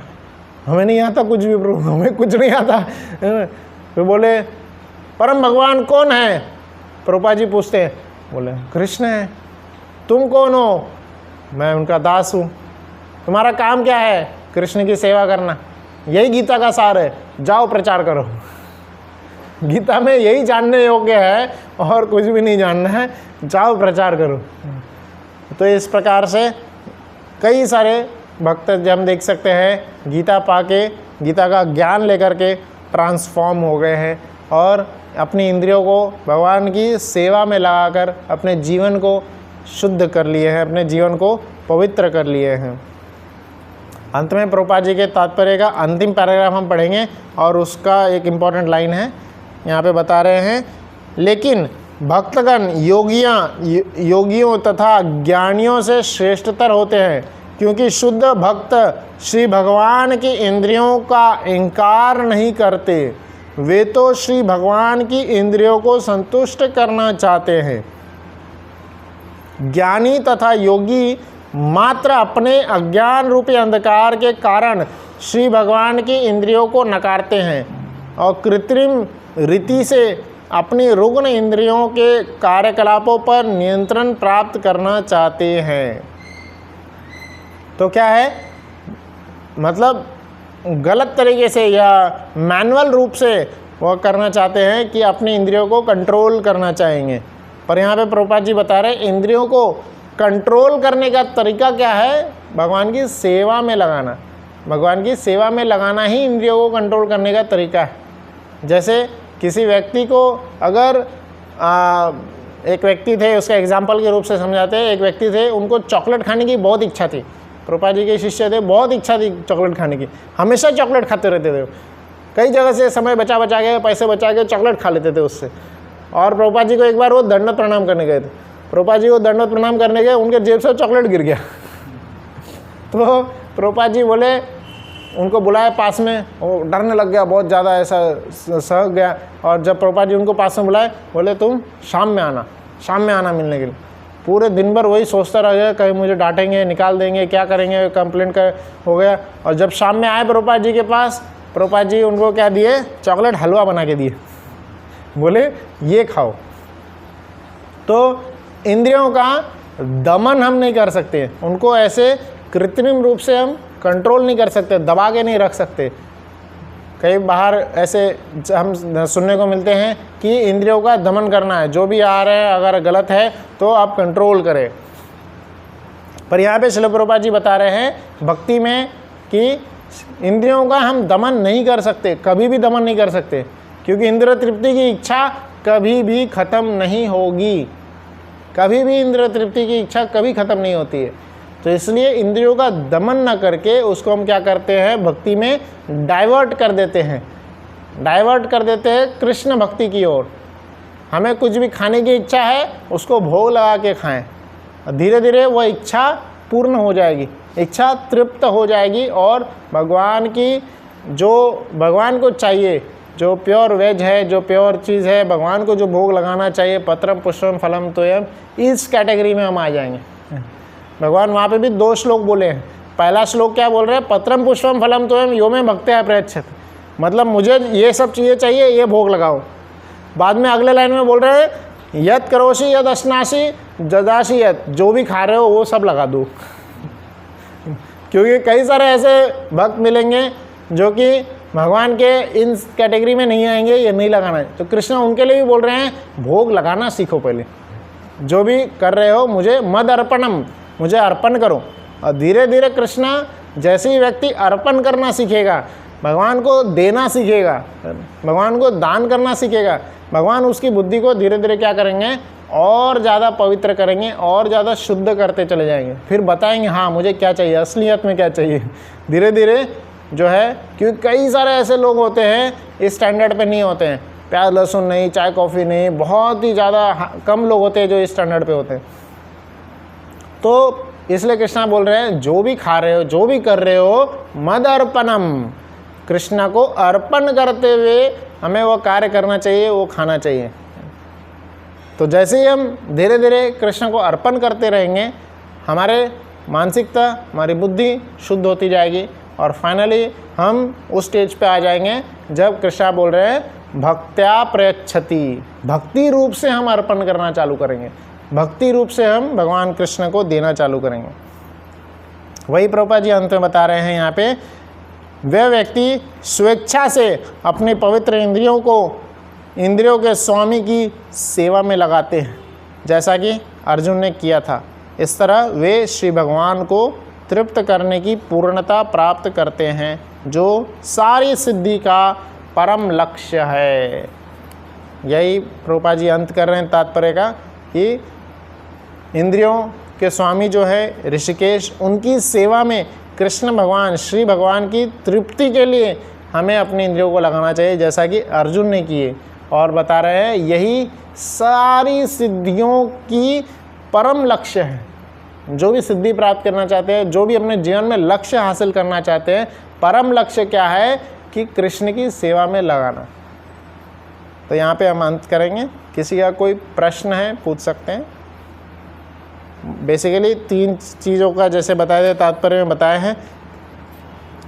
[SPEAKER 1] हमें नहीं आता कुछ भी प्रभु, हमें कुछ नहीं आता। फिर बोले परम भगवान कौन है? प्रभुपाद जी पूछते हैं, बोले कृष्ण है। तुम कौन हो? मैं उनका दास हूँ। तुम्हारा काम क्या है? कृष्ण की सेवा करना। यही गीता का सार है, जाओ प्रचार करो। गीता में यही जानने योग्य है और कुछ भी नहीं जानना है, जाओ प्रचार करो। तो इस प्रकार से कई सारे भक्त हम देख सकते हैं गीता पाके, गीता का ज्ञान लेकर के ट्रांसफॉर्म हो गए हैं और अपनी इंद्रियों को भगवान की सेवा में लगाकर अपने जीवन को शुद्ध कर लिए हैं, अपने जीवन को पवित्र कर लिए हैं। अंत में प्रभुपाद जी के तात्पर्य का अंतिम पैराग्राफ हम पढ़ेंगे और उसका एक इम्पॉर्टेंट लाइन है, यहाँ पे बता रहे हैं, लेकिन भक्तगण योगियों तथा ज्ञानियों से श्रेष्ठतर होते हैं, क्योंकि शुद्ध भक्त श्री भगवान की इंद्रियों का इनकार नहीं करते, वे तो श्री भगवान की इंद्रियों को संतुष्ट करना चाहते हैं। ज्ञानी तथा योगी मात्र अपने अज्ञान रूपी अंधकार के कारण श्री भगवान की इंद्रियों को नकारते हैं और कृत्रिम रीति से अपनी रुग्ण इंद्रियों के कार्यकलापों पर नियंत्रण प्राप्त करना चाहते हैं। तो क्या है मतलब गलत तरीके से या मैनुअल रूप से वह करना चाहते हैं कि अपनी इंद्रियों को कंट्रोल करना चाहेंगे। पर यहाँ पे प्रभुपाद जी बता रहे हैं इंद्रियों को कंट्रोल करने का तरीका क्या है? भगवान की सेवा में लगाना। भगवान की सेवा में लगाना ही इंद्रियों को कंट्रोल करने का तरीका है। जैसे किसी व्यक्ति को अगर एक व्यक्ति थे, उसका एग्जाम्पल के रूप से समझाते हैं, एक व्यक्ति थे उनको चॉकलेट खाने की बहुत इच्छा थी। प्रभुपाद जी के शिष्य थे, बहुत इच्छा थी चॉकलेट खाने की, हमेशा चॉकलेट खाते रहते थे। कई जगह से समय बचा के पैसे बचा के चॉकलेट खा लेते थे उससे। और प्रभुपाद जी को एक बार वो दंडवत प्रणाम करने गए थे। प्रभुपाद जी को दंडवत प्रणाम करने गए, उनके जेब से चॉकलेट गिर गया। तो प्रभुपाद जी बोले, उनको बुलाया पास में, वो डरने लग गया बहुत ज़्यादा, ऐसा सहक गया। और जब प्रभुपाद जी उनको पास में बुलाए, बोले तुम शाम में आना मिलने के लिए। पूरे दिन भर वही सोचता रह गया, कहीं मुझे डांटेंगे, निकाल देंगे, क्या करेंगे, कंप्लेंट कर हो गया। और जब शाम में आए प्रभुपाद जी के पास, प्रभुपाद जी उनको क्या दिए? चॉकलेट हलवा बना के दिए, बोले ये खाओ। तो इंद्रियों का दमन हम नहीं कर सकते, उनको ऐसे कृत्रिम रूप से हम कंट्रोल नहीं कर सकते, दबा के नहीं रख सकते। कई बाहर ऐसे हम सुनने को मिलते हैं कि इंद्रियों का दमन करना है, जो भी आ रहे हैं अगर गलत है तो आप कंट्रोल करें। पर यहाँ पे श्रील प्रभुपाद जी बता रहे हैं भक्ति में कि इंद्रियों का हम दमन नहीं कर सकते, कभी भी दमन नहीं कर सकते, क्योंकि इंद्रिय तृप्ति की इच्छा कभी भी ख़त्म नहीं होगी। कभी भी इंद्रिय तृप्ति की इच्छा कभी ख़त्म नहीं होती है। तो इसलिए इंद्रियों का दमन न करके उसको हम क्या करते हैं? भक्ति में डाइवर्ट कर देते हैं, डाइवर्ट कर देते हैं कृष्ण भक्ति की ओर। हमें कुछ भी खाने की इच्छा है, उसको भोग लगा के खाएं, धीरे धीरे वह इच्छा पूर्ण हो जाएगी, इच्छा तृप्त हो जाएगी और भगवान की जो भगवान को चाहिए, जो प्योर वेज है, जो प्योर चीज़ है, भगवान को जो भोग लगाना चाहिए, पत्रम पुष्पम फलम तोयम, इस कैटेगरी में हम आ जाएंगे। भगवान वहाँ पे भी 2 श्लोक बोले हैं। पहला श्लोक क्या बोल रहे हैं? पत्रम पुष्पम फलम तोयम यो में भक्त्या प्रयच्छत, मतलब मुझे ये सब चीज़ें चाहिए, ये भोग लगाओ। बाद में अगले लाइन में बोल रहे हैं यद करोशी यद अश्नासी जदाशी यद, जो भी खा रहे हो वो सब लगा दो। क्योंकि कई सारे ऐसे भक्त मिलेंगे जो कि भगवान के इन कैटेगरी में नहीं आएंगे, ये नहीं लगाना है। तो कृष्ण उनके लिए भी बोल रहे हैं भोग लगाना सीखो पहले, जो भी कर रहे हो मुझे मद अर्पणम, मुझे अर्पण करो। और धीरे धीरे कृष्ण जैसे ही व्यक्ति अर्पण करना सीखेगा, भगवान को देना सीखेगा, भगवान को दान करना सीखेगा, भगवान उसकी बुद्धि को धीरे धीरे क्या करेंगे? और ज़्यादा पवित्र करेंगे, और ज़्यादा शुद्ध करते चले जाएंगे। फिर बताएंगे हाँ मुझे क्या चाहिए, असलियत में क्या चाहिए। धीरे धीरे जो है, क्योंकि कई सारे ऐसे लोग होते हैं इस स्टैंडर्ड पे नहीं होते हैं, प्याज लहसुन नहीं, चाय कॉफ़ी नहीं, बहुत ही ज़्यादा कम लोग होते हैं जो इस स्टैंडर्ड पे होते हैं। तो इसलिए कृष्णा बोल रहे हैं जो भी खा रहे हो, जो भी कर रहे हो, मद अर्पणम, कृष्णा को अर्पण करते हुए हमें वो कार्य करना चाहिए, वो खाना चाहिए। तो जैसे ही हम धीरे धीरे कृष्ण को अर्पण करते रहेंगे, हमारे मानसिकता, हमारी बुद्धि शुद्ध होती जाएगी, और फाइनली हम उस स्टेज पे आ जाएंगे जब कृष्ण बोल रहे हैं भक्त्या प्रयच्छति, भक्ति रूप से हम अर्पण करना चालू करेंगे, भक्ति रूप से हम भगवान कृष्ण को देना चालू करेंगे। वही प्रभुपाद जी अंत में बता रहे हैं यहाँ पे, वह व्यक्ति स्वेच्छा से अपनी पवित्र इंद्रियों के स्वामी की सेवा में लगाते हैं, जैसा कि अर्जुन ने किया था। इस तरह वे श्री भगवान को तृप्त करने की पूर्णता प्राप्त करते हैं, जो सारी सिद्धि का परम लक्ष्य है। यही प्रभुपाद जी अंत कर रहे हैं तात्पर्य का, कि इंद्रियों के स्वामी जो है ऋषिकेश, उनकी सेवा में कृष्ण भगवान, श्री भगवान की तृप्ति के लिए हमें अपनी इंद्रियों को लगाना चाहिए, जैसा कि अर्जुन ने किए। और बता रहे हैं यही सारी सिद्धियों की परम लक्ष्य है। जो भी सिद्धि प्राप्त करना चाहते हैं, जो भी अपने जीवन में लक्ष्य हासिल करना चाहते हैं, परम लक्ष्य क्या है? कि कृष्ण की सेवा में लगाना। तो यहाँ पे हम अंत करेंगे। किसी का कोई प्रश्न है पूछ सकते हैं। बेसिकली 3 चीज़ों का जैसे बताया था तात्पर्य में बताए हैं।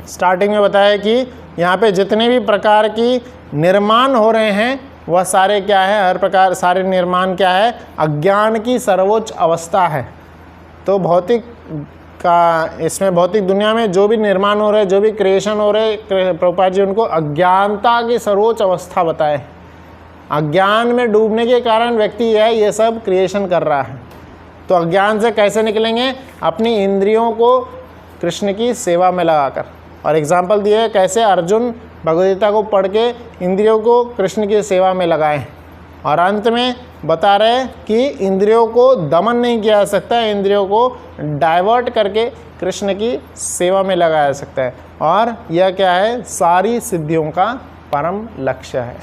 [SPEAKER 1] स्टार्टिंग में बताया कि यहाँ पे जितने भी प्रकार की निर्माण हो रहे हैं वह सारे क्या है? हर प्रकार सारे निर्माण क्या है? अज्ञान की सर्वोच्च अवस्था है। तो भौतिक का, इसमें भौतिक दुनिया में जो भी निर्माण हो रहे हैं, जो भी क्रिएशन हो रहे हैं, प्रभुपाद जी उनको अज्ञानता की सर्वोच्च अवस्था बताए। अज्ञान में डूबने के कारण व्यक्ति ये सब क्रिएशन कर रहा है। तो अज्ञान से कैसे निकलेंगे? अपनी इंद्रियों को कृष्ण की सेवा में लगाकर। और एग्जाम्पल दिए है कैसे अर्जुन भगवद्गीता को पढ़ के इंद्रियों को कृष्ण की सेवा में लगाएं। और अंत में बता रहे हैं कि इंद्रियों को दमन नहीं किया जा सकता, इंद्रियों को डाइवर्ट करके कृष्ण की सेवा में लगाया जा सकता है। और यह क्या है? सारी सिद्धियों का परम लक्ष्य है।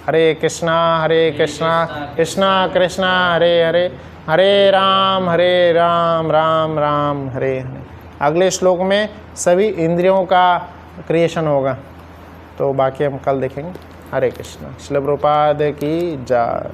[SPEAKER 1] हरे कृष्णा कृष्णा कृष्णा हरे हरे, हरे राम राम राम हरे हरे। अगले श्लोक में सभी इंद्रियों का क्रिएशन होगा, तो बाकी हम कल देखेंगे। हरे कृष्णा। श्रील प्रभुपाद की जय।